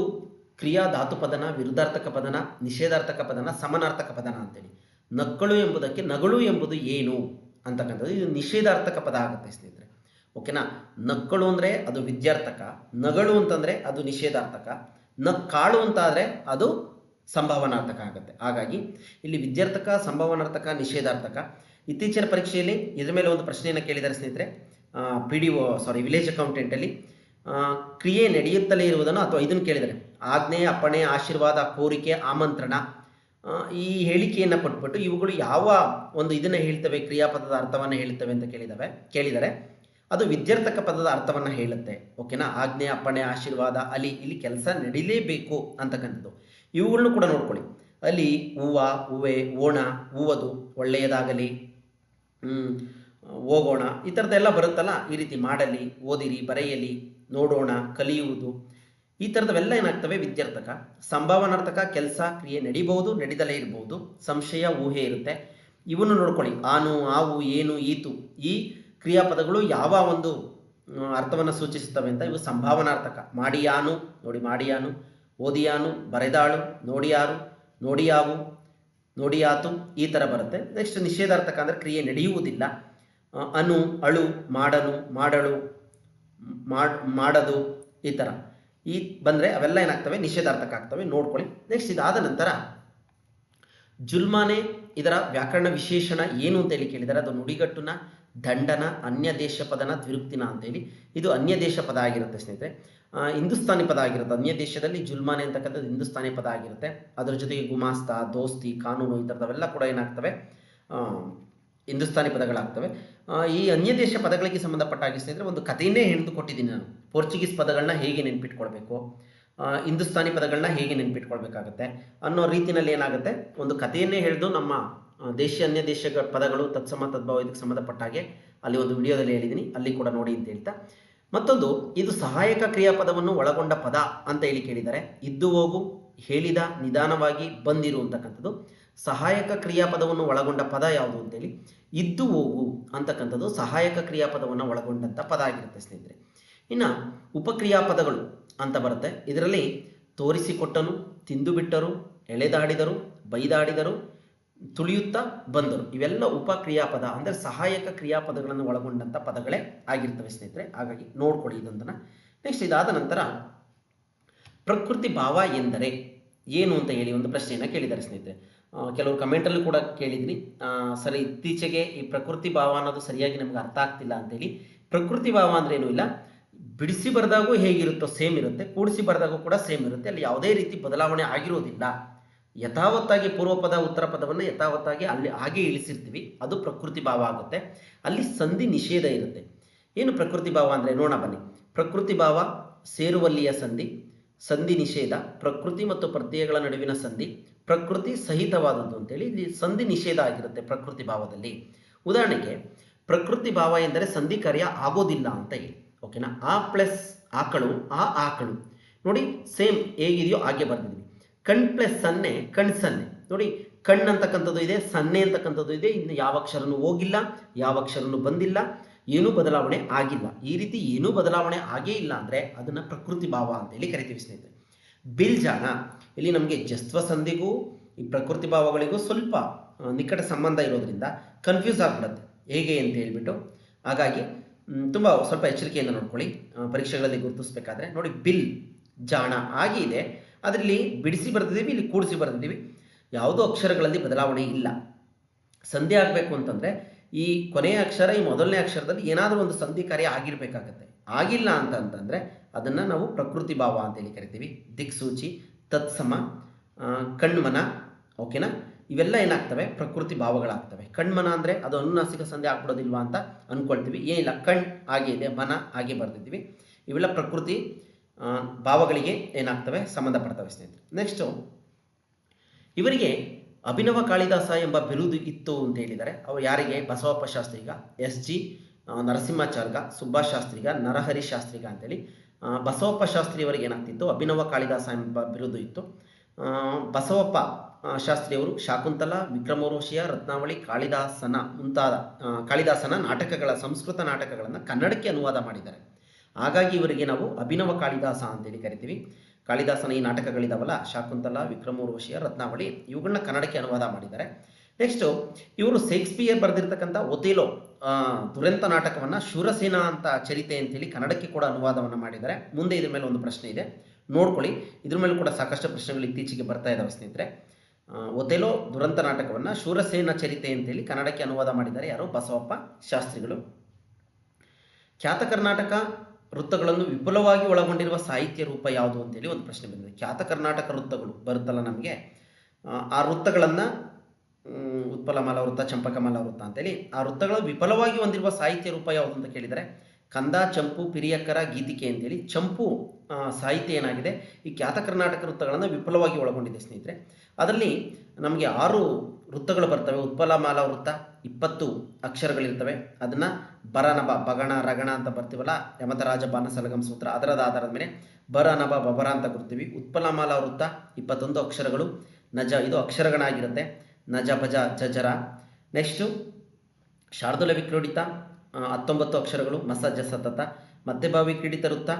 ಕ್ರಿಯಾ ಧಾತು ಪದನ, ವಿರುದ್ಧಾರ್ಥಕ ಪದನ, ನಿಷೇಧಾರ್ಥಕ ಪದನ, ಸಮನಾರ್ಥಕ ಪದನ ಅಂತೇಳಿ. ನಕ್ಕಳು ಎಂಬುದಕ್ಕೆ ನಗಳು ಎಂಬುದು ಏನು ಅಂತಕ್ಕಂಥದ್ದು ಇದು ನಿಷೇಧಾರ್ಥಕ ಪದ ಆಗುತ್ತೆ ಸ್ನೇಹಿತರೆ. ಓಕೆನಾ. ನಕ್ಕಳು ಅಂದರೆ ಅದು ವಿದ್ಯಾರ್ಥಕ, ನಗಳು ಅಂತಂದರೆ ಅದು ನಿಷೇಧಾರ್ಥಕ, ನಕ್ಕಾಳು ಅಂತಾದರೆ ಅದು ಸಂಭಾವನಾರ್ಥಕ ಆಗುತ್ತೆ. ಹಾಗಾಗಿ ಇಲ್ಲಿ ವಿದ್ಯಾರ್ಥಕ, ಸಂಭಾವನಾರ್ಥಕ, ನಿಷೇಧಾರ್ಥಕ. ಇತ್ತೀಚಿನ ಪರೀಕ್ಷೆಯಲ್ಲಿ ಇದರ ಮೇಲೆ ಒಂದು ಪ್ರಶ್ನೆಯನ್ನು ಕೇಳಿದ್ದಾರೆ ಸ್ನೇಹಿತರೆ. ವಿಲೇಜ್ ಅಕೌಂಟೆಂಟಲ್ಲಿ ಕ್ರಿಯೆ ನಡೆಯುತ್ತಲೇ ಇರುವುದನ್ನು ಅಥವಾ ಇದನ್ನು ಕೇಳಿದ್ದಾರೆ. ಆಜ್ಞೆ, ಅಪ್ಪಣೆ, ಆಶೀರ್ವಾದ, ಕೋರಿಕೆ, ಆಮಂತ್ರಣ ಈ ಹೇಳಿಕೆಯನ್ನು ಕೊಟ್ಬಿಟ್ಟು ಇವುಗಳು ಯಾವ ಒಂದು ಇದನ್ನು ಹೇಳ್ತವೆ, ಕ್ರಿಯಾಪದದ ಅರ್ಥವನ್ನು ಹೇಳ್ತವೆ ಅಂತ ಕೇಳಿದರೆ ಅದು ವಿದ್ಯಾರ್ಥಕ ಪದದ ಅರ್ಥವನ್ನು ಹೇಳುತ್ತೆ. ಓಕೆನಾ. ಆಜ್ಞೆ, ಅಪ್ಪಣೆ, ಆಶೀರ್ವಾದ, ಇಲ್ಲಿ ಕೆಲಸ ನಡಿಲೇಬೇಕು ಅಂತಕ್ಕಂಥದ್ದು ಇವುಗಳನ್ನು ಕೂಡ ನೋಡ್ಕೊಳ್ಳಿ. ಅಲ್ಲಿ ಹೂವ, ಹೂವೆ, ಓಣ, ಹೂವದು, ಒಳ್ಳೆಯದಾಗಲಿ, ಹೋಗೋಣ ಈ ಥರದ್ದೆಲ್ಲ ಬರುತ್ತಲ್ಲ. ಈ ರೀತಿ ಮಾಡಲಿ, ಓದಿರಿ, ಬರೆಯಲಿ, ನೋಡೋಣ, ಕಲಿಯುವುದು ಈ ಥರದವೆಲ್ಲ ಏನಾಗ್ತವೆ ವಿದ್ಯಾರ್ಥಕ. ಸಂಭಾವನಾರ್ಥಕ ಕೆಲಸ ಕ್ರಿಯೆ ನಡಿಬಹುದು, ನಡಿದಲೇ ಇರಬಹುದು, ಸಂಶಯ, ಊಹೆ ಇರುತ್ತೆ. ಇವನ್ನು ನೋಡ್ಕೊಳ್ಳಿ. ಆನು, ಆವು, ಏನು, ಈತು ಈ ಕ್ರಿಯಾಪದಗಳು ಯಾವ ಒಂದು ಅರ್ಥವನ್ನು ಸೂಚಿಸುತ್ತವೆ ಅಂತ. ಇವು ಸಂಭಾವನಾರ್ಥಕ. ಮಾಡಿಯಾನು ನೋಡಿ, ಮಾಡಿಯಾನು, ಓದಿಯಾನು, ಬರೆದಾಳು, ನೋಡಿಯಾರು, ನೋಡಿಯಾವು, ನೋಡಿಯಾತು ಈ ಥರ ಬರುತ್ತೆ. ನೆಕ್ಸ್ಟ್ ನಿಷೇಧಾರ್ಥಕ ಅಂದರೆ ಕ್ರಿಯೆ ನಡೆಯುವುದಿಲ್ಲ. ಅನು, ಅಳು, ಮಾಡನು, ಮಾಡಳು, ಮಾಡದು ಈ ಥರ ಈ ಬಂದರೆ ಅವೆಲ್ಲ ಏನಾಗ್ತವೆ ನಿಷೇಧಾರ್ಥಕ ಆಗ್ತವೆ, ನೋಡ್ಕೊಳ್ಳಿ. ನೆಕ್ಸ್ಟ್ ಇದಾದ ನಂತರ ಜುಲ್ಮಾನೆ ಇದರ ವ್ಯಾಕರಣ ವಿಶೇಷಣ ಏನು ಅಂತೇಳಿ ಕೇಳಿದರೆ ಅದು ನುಡಿಗಟ್ಟುನ, ದಂಡನ, ಅನ್ಯ ದೇಶ ಪದನ, ದ್ವಿರುಕ್ತಿನ ಅಂತೇಳಿ. ಇದು ಅನ್ಯ ದೇಶ ಪದ ಆಗಿರುತ್ತೆ ಸ್ನೇಹಿತರೆ. ಹಿಂದೂಸ್ತಾನಿ ಪದ ಆಗಿರುತ್ತೆ. ಅನ್ಯ ದೇಶದಲ್ಲಿ ಜುಲ್ಮಾನೆ ಅಂತಕ್ಕಂಥದ್ದು ಹಿಂದೂಸ್ತಾನಿ ಪದ ಆಗಿರುತ್ತೆ. ಅದರ ಜೊತೆಗೆ ಗುಮಾಸ್ತ, ದೋಸ್ತಿ, ಕಾನೂನು ಈ ಥರದವೆಲ್ಲ ಕೂಡ ಏನಾಗ್ತವೆ ಹಿಂದೂಸ್ತಾನಿ ಪದಗಳಾಗ್ತವೆ. ಈ ಅನ್ಯ ದೇಶ ಪದಗಳಿಗೆ ಸಂಬಂಧಪಟ್ಟ ಹಾಗೆ ಸ್ನೇಹಿತರೆ ಒಂದು ಕಥೆಯನ್ನೇ ಹೇಳಿದು ಕೊಟ್ಟಿದ್ದೀನಿ ನಾನು. ಪೋರ್ಚುಗೀಸ್ ಪದಗಳನ್ನ ಹೇಗೆ ನೆನ್ಪಿಟ್ಕೊಳ್ಬೇಕು, ಹಿಂದೂಸ್ತಾನಿ ಪದಗಳನ್ನ ಹೇಗೆ ನೆನ್ಪಿಟ್ಕೊಳ್ಬೇಕಾಗತ್ತೆ ಅನ್ನೋ ರೀತಿಯಲ್ಲಿ ಏನಾಗುತ್ತೆ ಒಂದು ಕಥೆಯನ್ನೇ ಹೇಳಿದು ನಮ್ಮ ದೇಶೀಯ ಅನ್ಯ ದೇಶಗಳ ಪದಗಳು ತತ್ಸಮ ತದ್ಭವ ಇದಕ್ಕೆ ಸಂಬಂಧಪಟ್ಟ ಹಾಗೆ ಅಲ್ಲಿ ಒಂದು ವಿಡಿಯೋದಲ್ಲಿ ಹೇಳಿದ್ದೀನಿ, ಅಲ್ಲಿ ಕೂಡ ನೋಡಿ ಅಂತ ಹೇಳ್ತಾ. ಮತ್ತೊಂದು ಇದು ಸಹಾಯಕ ಕ್ರಿಯಾಪದವನ್ನು ಒಳಗೊಂಡ ಪದ ಅಂತ ಹೇಳಿ ಕೇಳಿದ್ದಾರೆ. ಇದ್ದು ಹೋಗು, ಹೇಳಿದ, ನಿಧಾನವಾಗಿ, ಬಂದಿರು ಅಂತಕ್ಕಂಥದ್ದು ಸಹಾಯಕ ಕ್ರಿಯಾಪದವನ್ನು ಒಳಗೊಂಡ ಪದ ಯಾವುದು ಅಂತೇಳಿ. ಇದ್ದು ಹೋಗು ಅಂತಕ್ಕಂಥದ್ದು ಸಹಾಯಕ ಕ್ರಿಯಾಪದವನ್ನು ಒಳಗೊಂಡಂಥ ಪದ ಆಗಿರುತ್ತೆ ಸ್ನೇಹಿತರೆ. ಇನ್ನು ಉಪಕ್ರಿಯಾಪದಗಳು ಅಂತ ಬರುತ್ತೆ. ಇದರಲ್ಲಿ ತೋರಿಸಿಕೊಟ್ಟನು, ತಿಂದು ಬಿಟ್ಟರು, ಎಳೆದಾಡಿದರು, ಬೈದಾಡಿದರು, ತುಳಿಯುತ್ತಾ ಬಂದರು ಇವೆಲ್ಲ ಉಪಕ್ರಿಯಾಪದ ಅಂದರೆ ಸಹಾಯಕ ಕ್ರಿಯಾಪದಗಳನ್ನು ಒಳಗೊಂಡಂಥ ಪದಗಳೇ ಆಗಿರ್ತವೆ ಸ್ನೇಹಿತರೆ. ಹಾಗಾಗಿ ನೋಡ್ಕೊಳ್ಳಿ ಇದೊಂದನ್ನು. ನೆಕ್ಸ್ಟ್ ಇದಾದ ನಂತರ ಪ್ರಕೃತಿ ಭಾವ ಎಂದರೆ ಏನು ಅಂತ ಹೇಳಿ ಒಂದು ಪ್ರಶ್ನೆಯನ್ನು ಕೇಳಿದ್ದಾರೆ ಸ್ನೇಹಿತರೆ. ಕೆಲವರು ಕಮೆಂಟಲ್ಲೂ ಕೂಡ ಕೇಳಿದ್ರಿ, ಸರಿ ಇತ್ತೀಚೆಗೆ ಈ ಪ್ರಕೃತಿ ಭಾವ ಅನ್ನೋದು ಸರಿಯಾಗಿ ನಮ್ಗೆ ಅರ್ಥ ಆಗ್ತಿಲ್ಲ ಅಂತೇಳಿ. ಪ್ರಕೃತಿ ಭಾವ ಅಂದ್ರೆ ಏನೂ ಇಲ್ಲ, ಬಿಡಿಸಿ ಬರೆದಾಗೂ ಹೇಗಿರುತ್ತೋ ಸೇಮ್ ಇರುತ್ತೆ, ಕೂಡಿಸಿ ಬರೆದಾಗೂ ಕೂಡ ಸೇಮ್ ಇರುತ್ತೆ. ಅಲ್ಲಿ ಯಾವುದೇ ರೀತಿ ಬದಲಾವಣೆ ಆಗಿರೋದಿಲ್ಲ. ಯಥಾವತ್ತಾಗಿ ಪೂರ್ವ ಪದ ಉತ್ತರ ಪದವನ್ನು ಯಥಾವತ್ತಾಗಿ ಅಲ್ಲಿ ಹಾಗೆ ಇಳಿಸಿರ್ತೀವಿ, ಅದು ಪ್ರಕೃತಿ ಭಾವ ಆಗುತ್ತೆ. ಅಲ್ಲಿ ಸಂಧಿ ನಿಷೇಧ ಇರುತ್ತೆ. ಏನು ಪ್ರಕೃತಿ ಭಾವ ಅಂದರೆ ನೋಡೋಣ ಬನ್ನಿ. ಪ್ರಕೃತಿ ಭಾವ ಸೇರುವಲ್ಲಿಯ ಸಂಧಿ, ಸಂಧಿ ನಿಷೇಧ, ಪ್ರಕೃತಿ ಮತ್ತು ಪ್ರತ್ಯಯಗಳ ನಡುವಿನ ಸಂಧಿ, ಪ್ರಕೃತಿ ಸಹಿತವಾದದ್ದು ಅಂತೇಳಿ ಇಲ್ಲಿ ಸಂಧಿ ನಿಷೇಧ ಆಗಿರುತ್ತೆ ಪ್ರಕೃತಿ ಭಾವದಲ್ಲಿ. ಉದಾಹರಣೆಗೆ ಪ್ರಕೃತಿ ಭಾವ ಎಂದರೆ ಸಂಧಿ ಕಾರ್ಯ ಆಗೋದಿಲ್ಲ ಅಂತ ಹೇಳಿ, ಓಕೆನಾ. ಆ ಪ್ಲಸ್ ಆಕಳು, ಆ ಆಕಳು ನೋಡಿ ಸೇಮ್ ಹೇಗಿದೆಯೋ ಹಾಗೆ ಬರ್ದಿದ್ವಿ. ಕಣ್ ಪ್ಲಸ್ ಸನ್ನೆ, ಕಣ್ ಸನ್ನೆ ನೋಡಿ, ಕಣ್ ಅಂತಕ್ಕಂಥದ್ದು ಇದೆ, ಸನ್ನೆ ಅಂತಕ್ಕಂಥದ್ದು ಇದೆ. ಇನ್ನು ಯಾವ ಅಕ್ಷರನೂ ಹೋಗಿಲ್ಲ, ಯಾವ ಅಕ್ಷರನೂ ಬಂದಿಲ್ಲ, ಏನೂ ಬದಲಾವಣೆ ಆಗಿಲ್ಲ. ಈ ರೀತಿ ಏನೂ ಬದಲಾವಣೆ ಆಗೇ ಇಲ್ಲ ಅಂದರೆ ಅದನ್ನು ಪ್ರಕೃತಿ ಭಾವ ಅಂತೇಳಿ ಕರಿತೀವಿ ಸ್ನೇಹಿತರೆ. ಬಿಲ್ಜಾಣ, ಇಲ್ಲಿ ನಮಗೆ ಜಸ್ತ್ವ ಸಂಧಿಗೂ ಈ ಪ್ರಕೃತಿ ಭಾವಗಳಿಗೂ ಸ್ವಲ್ಪ ನಿಕಟ ಸಂಬಂಧ ಇರೋದ್ರಿಂದ ಕನ್ಫ್ಯೂಸ್ ಆಗಿಬಿಡುತ್ತೆ ಹೇಗೆ ಅಂತ ಹೇಳ್ಬಿಟ್ಟು. ಹಾಗಾಗಿ ತುಂಬ ಸ್ವಲ್ಪ ಎಚ್ಚರಿಕೆಯಿಂದ ನೋಡ್ಕೊಳ್ಳಿ ಪರೀಕ್ಷೆಗಳಲ್ಲಿ ಗುರುತಿಸ್ಬೇಕಾದ್ರೆ. ನೋಡಿ ಬಿಲ್ ಜಾಣ ಆಗಿ ಇದೆ, ಅದರಲ್ಲಿ ಬಿಡಿಸಿ ಬರೆದಿದ್ದೀವಿ, ಇಲ್ಲಿ ಕೂಡಿಸಿ ಬರೆದಿದ್ದೀವಿ. ಯಾವುದೋ ಅಕ್ಷರಗಳಲ್ಲಿ ಬದಲಾವಣೆ ಇಲ್ಲ. ಸಂಧಿ ಆಗಬೇಕು ಅಂತಂದರೆ ಈ ಕೊನೆಯ ಅಕ್ಷರ ಈ ಮೊದಲನೇ ಅಕ್ಷರದಲ್ಲಿ ಏನಾದರೂ ಒಂದು ಸಂಧಿ ಕಾರ್ಯ ಆಗಿರಬೇಕಾಗತ್ತೆ. ಆಗಿಲ್ಲ ಅಂತಂದರೆ ಅದನ್ನು ನಾವು ಪ್ರಕೃತಿ ಭಾವ ಅಂತೇಳಿ ಕರಿತೀವಿ. ದಿಕ್ಸೂಚಿ, ತತ್ಸಮ, ಕಣ್ಮನ, ಓಕೆನಾ, ಇವೆಲ್ಲ ಏನಾಗ್ತವೆ ಪ್ರಕೃತಿ ಭಾವಗಳಾಗ್ತವೆ. ಕಣ್ಮನ ಅಂದರೆ ಅದು ಅನುನಾಸಿಕ ಸಂಧಿ ಆಗ್ಬಿಡೋದಿಲ್ವಾ ಅಂತ ಅಂದ್ಕೊಳ್ತೀವಿ. ಏನಿಲ್ಲ, ಕಣ್ ಹಾಗೆ ಇದೆ, ಮನ ಹಾಗೆ ಬರ್ತಿದ್ದೀವಿ. ಇವೆಲ್ಲ ಪ್ರಕೃತಿ ಭಾವಗಳಿಗೆ ಏನಾಗ್ತವೆ ಸಂಬಂಧಪಡ್ತವೆ ಸ್ನೇಹಿತರೆ. ನೆಕ್ಸ್ಟು ಇವರಿಗೆ ಅಭಿನವ ಕಾಳಿದಾಸ ಎಂಬ ಬಿರುದು ಇತ್ತು ಅಂತ ಹೇಳಿದ್ದಾರೆ. ಅವರು ಯಾರಿಗೆ? ಬಸವಪ್ಪ ಶಾಸ್ತ್ರಿಗ, ಎಸ್ ಜಿ ನರಸಿಂಹಾಚಾರ್ಗ, ಸುಭಾಷ್ ಶಾಸ್ತ್ರಿಗ, ನರಹರಿ ಶಾಸ್ತ್ರಿಗ ಅಂತೇಳಿ. ಬಸವಪ್ಪ ಶಾಸ್ತ್ರಿಯವರಿಗೆ ಏನಾಗ್ತಿತ್ತು? ಅಭಿನವ ಕಾಳಿದಾಸ ಎಂಬ ಬಿರುದು ಇತ್ತು. ಬಸವಪ್ಪ ಶಾಸ್ತ್ರಿಯವರು ಶಾಕುಂತಲ, ವಿಕ್ರಮೋರ್ವಶಿಯ, ರತ್ನಾವಳಿ, ಕಾಳಿದಾಸನ ನಾಟಕಗಳ, ಸಂಸ್ಕೃತ ನಾಟಕಗಳನ್ನು ಕನ್ನಡಕ್ಕೆ ಅನುವಾದ ಮಾಡಿದ್ದಾರೆ. ಹಾಗಾಗಿ ಇವರಿಗೆ ನಾವು ಅಭಿನವ ಕಾಳಿದಾಸ ಅಂತೇಳಿ ಕರಿತೀವಿ. ಕಾಳಿದಾಸನ ಈ ನಾಟಕಗಳಿದಾವಲ್ಲ, ಶಾಕುಂತಲ, ವಿಕ್ರಮೋರ್ವಶಿಯ, ರತ್ನಾವಳಿ, ಇವುಗಳನ್ನ ಕನ್ನಡಕ್ಕೆ ಅನುವಾದ ಮಾಡಿದ್ದಾರೆ. ನೆಕ್ಸ್ಟು ಇವರು ಶೇಕ್ಸ್ಪಿಯರ್ ಬರೆದಿರ್ತಕ್ಕಂಥ ಒಥೆಲೋ ದುರಂತ ನಾಟಕವನ್ನು ಶೂರಸೇನಾ ಅಂತ ಚರಿತೆ ಅಂತೇಳಿ ಕನ್ನಡಕ್ಕೆ ಕೂಡ ಅನುವಾದವನ್ನು ಮಾಡಿದ್ದಾರೆ. ಮುಂದೆ ಇದ್ರ ಮೇಲೆ ಒಂದು ಪ್ರಶ್ನೆ ಇದೆ, ನೋಡ್ಕೊಳ್ಳಿ. ಇದ್ರ ಮೇಲೆ ಕೂಡ ಸಾಕಷ್ಟು ಪ್ರಶ್ನೆಗಳು ಇತ್ತೀಚೆಗೆ ಬರ್ತಾ ಇದ್ದಾವೆ ಸ್ನೇಹಿತರೆ. ಒಥೆಲೋ ದುರಂತ ನಾಟಕವನ್ನು ಶೂರಸೇನಾ ಚರಿತೆ ಅಂತೇಳಿ ಕನ್ನಡಕ್ಕೆ ಅನುವಾದ ಮಾಡಿದ್ದಾರೆ. ಯಾರು? ಬಸವಪ್ಪ ಶಾಸ್ತ್ರಿಗಳು. ಖ್ಯಾತ ಕರ್ನಾಟಕ ವೃತ್ತಗಳನ್ನು ವಿಪುಲವಾಗಿ ಒಳಗೊಂಡಿರುವ ಸಾಹಿತ್ಯ ರೂಪ ಯಾವುದು ಅಂತೇಳಿ ಒಂದು ಪ್ರಶ್ನೆ ಬಂದಿದೆ. ಖ್ಯಾತ ಕರ್ನಾಟಕ ವೃತ್ತಗಳು ಬರುತ್ತಲ್ಲ ನಮಗೆ, ಆ ವೃತ್ತಗಳನ್ನು ಉತ್ಪಲಮಾಲಾ ವೃತ್ತ, ಚಂಪಕಮಾಲಾ ವೃತ್ತ ಅಂತೇಳಿ ಆ ವೃತ್ತಗಳು ವಿಫಲವಾಗಿ ಹೊಂದಿರುವ ಸಾಹಿತ್ಯ ರೂಪ ಯಾವುದು ಅಂತ ಕೇಳಿದರೆ ಕಂದ, ಚಂಪು, ಪಿರಿಯಕ್ಕರ, ಗೀತಿಕೆ ಅಂತೇಳಿ ಚಂಪು ಸಾಹಿತ್ಯ ಏನಾಗಿದೆ ಈ ಖ್ಯಾತ ಕರ್ನಾಟಕ ವೃತ್ತಗಳನ್ನು ವಿಫಲವಾಗಿ ಒಳಗೊಂಡಿದೆ ಸ್ನೇಹಿತರೆ. ಅದರಲ್ಲಿ ನಮಗೆ 6 ವೃತ್ತಗಳು ಬರ್ತವೆ. ಉತ್ಪಲಮಾಲಾ ವೃತ್ತ 20 ಅಕ್ಷರಗಳಿರ್ತವೆ. ಅದನ್ನು ಬರನಬ, ಬಗಣ, ರಗಣ ಅಂತ ಬರ್ತೀವಲ್ಲ, ಯಮತರಾಜ, ಬಾನಸಲಗಂ ಸೂತ್ರ ಅದರದ ಆಧಾರದ ಮೇಲೆ ಬರನಬ, ಬಬರ ಅಂತ ಗುರ್ತೀವಿ. ಉತ್ಪಲಮಾಲಾ ವೃತ್ತ 21 ಅಕ್ಷರಗಳು. ನಜ ಇದು ಅಕ್ಷರಗಣ ಆಗಿರುತ್ತೆ. ನಜ, ಭಜ, ಜಜರ. ನೆಕ್ಸ್ಟು ಶಾರ್ದೂಲ ವಿಕ್ರೀಡಿತ 19 ಅಕ್ಷರಗಳು. ಮಸ, ಜ, ಸತತ. ಮಧ್ಯಭಾವಿ ಕ್ರೀಡಿತ ವೃತ್ತ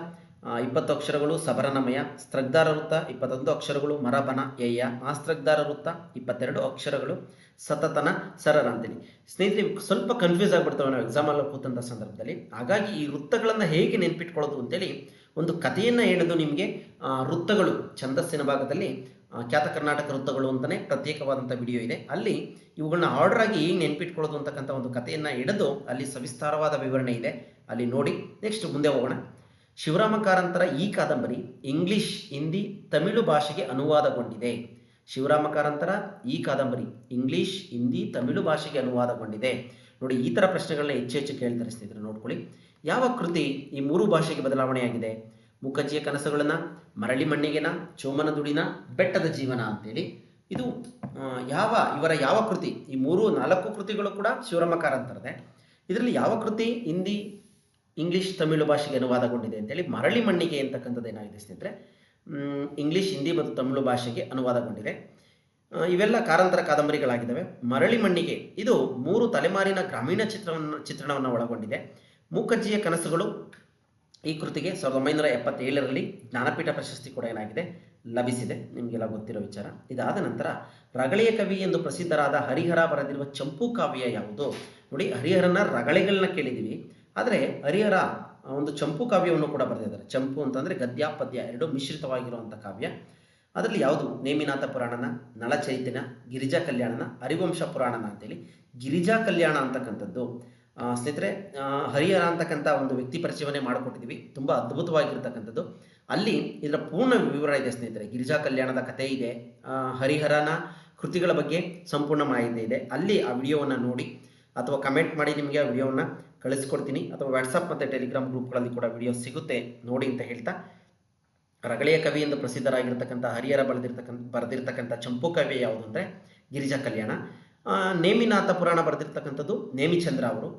20 ಅಕ್ಷರಗಳು. ಸಬರನಮಯ. ಸ್ತ್ರಗ್ಧಾರ ವೃತ್ತ 21 ಅಕ್ಷರಗಳು. ಮರಬನ, ಯಯ್ಯ. ಆಸ್ತ್ರಗ್ಧಾರ ವೃತ್ತ 22 ಅಕ್ಷರಗಳು. ಸತತನ, ಸರರ ಅಂತೇಳಿ. ಸ್ನೇಹಿತರೆ ಸ್ವಲ್ಪ ಕನ್ಫ್ಯೂಸ್ ಆಗಿಬಿಡ್ತವೆ ನಾವು ಎಕ್ಸಾಮಲ್ಲಿ ಕೂತಂಥ ಸಂದರ್ಭದಲ್ಲಿ. ಹಾಗಾಗಿ ಈ ವೃತ್ತಗಳನ್ನು ಹೇಗೆ ನೆನ್ಪಿಟ್ಕೊಳ್ಳೋದು ಅಂತೇಳಿ ಒಂದು ಕಥೆಯನ್ನು ಹೇಳಿದ್ದು ನಿಮಗೆ ವೃತ್ತಗಳು ಛಂದಸ್ಸಿನ ಭಾಗದಲ್ಲಿ ಖ್ಯಾತ ಕರ್ನಾಟಕ ವೃತ್ತಗಳು ಅಂತಲೇ ಪ್ರತ್ಯೇಕವಾದಂಥ ವಿಡಿಯೋ ಇದೆ. ಅಲ್ಲಿ ಇವುಗಳನ್ನ ಆರ್ಡರ್ ಆಗಿ ಹೇಗೆ ನೆನ್ಪಿಟ್ಕೊಳ್ಳೋದು ಅಂತಕ್ಕಂಥ ಒಂದು ಕಥೆಯನ್ನು ಹಿಡಿದು ಅಲ್ಲಿ ಸವಿಸ್ತಾರವಾದ ವಿವರಣೆ ಇದೆ, ಅಲ್ಲಿ ನೋಡಿ. ನೆಕ್ಸ್ಟ್ ಮುಂದೆ ಹೋಗೋಣ. ಶಿವರಾಮ ಕಾರಂತರ ಈ ಕಾದಂಬರಿ ಇಂಗ್ಲಿಷ್, ಹಿಂದಿ, ತಮಿಳು ಭಾಷೆಗೆ ಅನುವಾದಗೊಂಡಿದೆ. ಶಿವರಾಮ ಕಾರಂತರ ಈ ಕಾದಂಬರಿ ಇಂಗ್ಲಿಷ್, ಹಿಂದಿ, ತಮಿಳು ಭಾಷೆಗೆ ಅನುವಾದಗೊಂಡಿದೆ. ನೋಡಿ, ಈ ಥರ ಪ್ರಶ್ನೆಗಳನ್ನ ಹೆಚ್ಚು ಕೇಳ್ತಾರೆ ಸ್ನೇಹಿತರೆ, ನೋಡ್ಕೊಳ್ಳಿ. ಯಾವ ಕೃತಿ ಈ 3 ಭಾಷೆಗೆ ಬದಲಾವಣೆಯಾಗಿದೆ? ಮುಖಜ್ಜಿಯ ಕನಸುಗಳನ್ನ, ಮರಳಿ ಮಣ್ಣಿಗೆನ, ಚೋಮನ ದುಡಿನ, ಬೆಟ್ಟದ ಜೀವನ ಅಂತೇಳಿ. ಇದು ಇವರ ಯಾವ ಕೃತಿ? ಈ 4 ಕೃತಿಗಳು ಕೂಡ ಶಿವರಾಮ ಕಾರಂತರದೆ. ಇದರಲ್ಲಿ ಯಾವ ಕೃತಿ ಹಿಂದಿ, ಇಂಗ್ಲಿಷ್, ತಮಿಳು ಭಾಷೆಗೆ ಅನುವಾದಗೊಂಡಿದೆ ಅಂತೇಳಿ ಮರಳಿ ಮಣ್ಣಿಗೆ ಅಂತಕ್ಕಂಥದ್ದು ಏನಾಗಿದೆ ಸ್ನೇಹಿತರೆ, ಇಂಗ್ಲಿಷ್, ಹಿಂದಿ ಮತ್ತು ತಮಿಳು ಭಾಷೆಗೆ ಅನುವಾದಗೊಂಡಿದೆ. ಇವೆಲ್ಲ ಕಾರಂತರ ಕಾದಂಬರಿಗಳಾಗಿದ್ದಾವೆ. ಮರಳಿ ಮಣ್ಣಿಗೆ ಇದು 3 ತಲೆಮಾರಿನ ಗ್ರಾಮೀಣ ಚಿತ್ರಣವನ್ನು ಒಳಗೊಂಡಿದೆ. ಮೂಕಜ್ಜಿಯ ಕನಸುಗಳು ಈ ಕೃತಿಗೆ 1977ರಲ್ಲಿ ಜ್ಞಾನಪೀಠ ಪ್ರಶಸ್ತಿ ಕೂಡ ಏನಾಗಿದೆ ಲಭಿಸಿದೆ, ನಿಮಗೆಲ್ಲ ಗೊತ್ತಿರೋ ವಿಚಾರ. ಇದಾದ ನಂತರ ರಗಳೆಯ ಕವಿ ಎಂದು ಪ್ರಸಿದ್ಧರಾದ ಹರಿಹರ ಬರೆದಿರುವ ಚಂಪು ಕಾವ್ಯ ಯಾವುದು? ನೋಡಿ, ಹರಿಹರನ ರಗಳೆಗಳನ್ನ ಕೇಳಿದ್ದೀವಿ, ಆದರೆ ಹರಿಹರ ಒಂದು ಚಂಪು ಕಾವ್ಯವನ್ನು ಕೂಡ ಬರೆದಿದ್ದಾರೆ. ಚಂಪು ಅಂತಂದರೆ ಗದ್ಯ ಪದ್ಯ 2 ಮಿಶ್ರಿತವಾಗಿರುವಂಥ ಕಾವ್ಯ. ಅದರಲ್ಲಿ ಯಾವುದು? ನೇಮಿನಾಥ ಪುರಾಣನ, ನಳಚರಿತಿನ, ಗಿರಿಜಾ ಕಲ್ಯಾಣನ, ಹರಿವಂಶ ಪುರಾಣನ ಅಂತೇಳಿ. ಗಿರಿಜಾ ಕಲ್ಯಾಣ ಅಂತಕ್ಕಂಥದ್ದು ಸ್ನೇಹಿತರೆ, ಹರಿಹರ ಅಂತಕ್ಕಂಥ ಒಂದು ವ್ಯಕ್ತಿ ಪರಿಚಯವನ್ನೇ ಮಾಡಿಕೊಟ್ಟಿದ್ದೀವಿ. ತುಂಬ ಅದ್ಭುತವಾಗಿರ್ತಕ್ಕಂಥದ್ದು. ಅಲ್ಲಿ ಇದರ ಪೂರ್ಣ ವಿವರ ಇದೆ ಸ್ನೇಹಿತರೆ. ಗಿರಿಜಾ ಕಲ್ಯಾಣದ ಕಥೆ ಇದೆ, ಹರಿಹರನ ಕೃತಿಗಳ ಬಗ್ಗೆ ಸಂಪೂರ್ಣ ಮಾಹಿತಿ ಇದೆ. ಅಲ್ಲಿ ಆ ವಿಡಿಯೋವನ್ನು ನೋಡಿ ಅಥವಾ ಕಮೆಂಟ್ ಮಾಡಿ, ನಿಮಗೆ ಆ ವಿಡಿಯೋವನ್ನು ಕಳಿಸ್ಕೊಡ್ತೀನಿ, ಅಥವಾ ವಾಟ್ಸಪ್ ಮತ್ತು ಟೆಲಿಗ್ರಾಮ್ ಗ್ರೂಪ್ಗಳಲ್ಲಿ ಕೂಡ ವಿಡಿಯೋ ಸಿಗುತ್ತೆ, ನೋಡಿ ಅಂತ ಹೇಳ್ತಾ, ರಗಳೆಯ ಕವಿ ಎಂದು ಪ್ರಸಿದ್ಧರಾಗಿರ್ತಕ್ಕಂಥ ಹರಿಹರ ಬರೆದಿರ್ತಕ್ಕಂಥ ಚಂಪು ಕಾವ್ಯ ಯಾವುದು ಅಂದರೆ ಗಿರಿಜಾ ಕಲ್ಯಾಣ. ನೇಮಿನಾಥ ಪುರಾಣ ಬರೆದಿರ್ತಕ್ಕಂಥದ್ದು ನೇಮಿಚಂದ್ರ ಅವರು.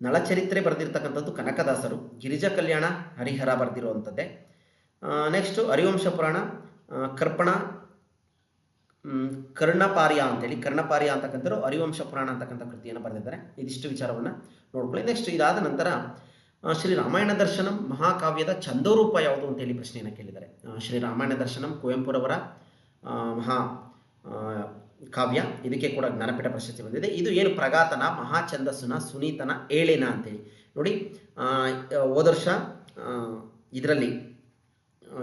ನಳಚರಿತ್ರೆ ಬರೆದಿರ್ತಕ್ಕಂಥದ್ದು ಕನಕದಾಸರು. ಗಿರಿಜಾ ಕಲ್ಯಾಣ ಹರಿಹರ ಬರೆದಿರುವಂಥದ್ದೇ. ನೆಕ್ಸ್ಟು ಹರಿವಂಶ ಪುರಾಣ ಕರ್ಣಪಾರ್ಯ ಅಂತೇಳಿ, ಕರ್ಣಪಾರ್ಯ ಅಂತಕ್ಕಂಥದ್ದು ಹರಿವಂಶ ಪುರಾಣ ಅಂತಕ್ಕಂಥ ಕೃತಿಯನ್ನು ಬರೆದಿದ್ದಾರೆ. ಇದಿಷ್ಟು ವಿಚಾರವನ್ನು ನೋಡ್ಕೊಳ್ಳಿ. ನೆಕ್ಸ್ಟ್ ಇದಾದ ನಂತರ ಶ್ರೀ ರಾಮಾಯಣ ದರ್ಶನಂ ಮಹಾಕಾವ್ಯದ ಛಂದೋರೂಪ ಯಾವುದು ಅಂತೇಳಿ ಪ್ರಶ್ನೆಯನ್ನು ಕೇಳಿದ್ದಾರೆ. ಶ್ರೀ ರಾಮಾಯಣ ದರ್ಶನಂ ಕುವೆಂಪುರವರ ಮಹಾ ಕಾವ್ಯ. ಇದಕ್ಕೆ ಕೂಡ ಜ್ಞಾನಪೀಠ ಪ್ರಶಸ್ತಿ ಬಂದಿದೆ. ಇದು ಏನು ಪ್ರಗಾತನ, ಮಹಾಛಂದಸ್ಸುನ, ಸುನೀತನ, ಏಳೇನ ಅಂತೇಳಿ ನೋಡಿ. ಹೋದ ವರ್ಷ ಇದರಲ್ಲಿ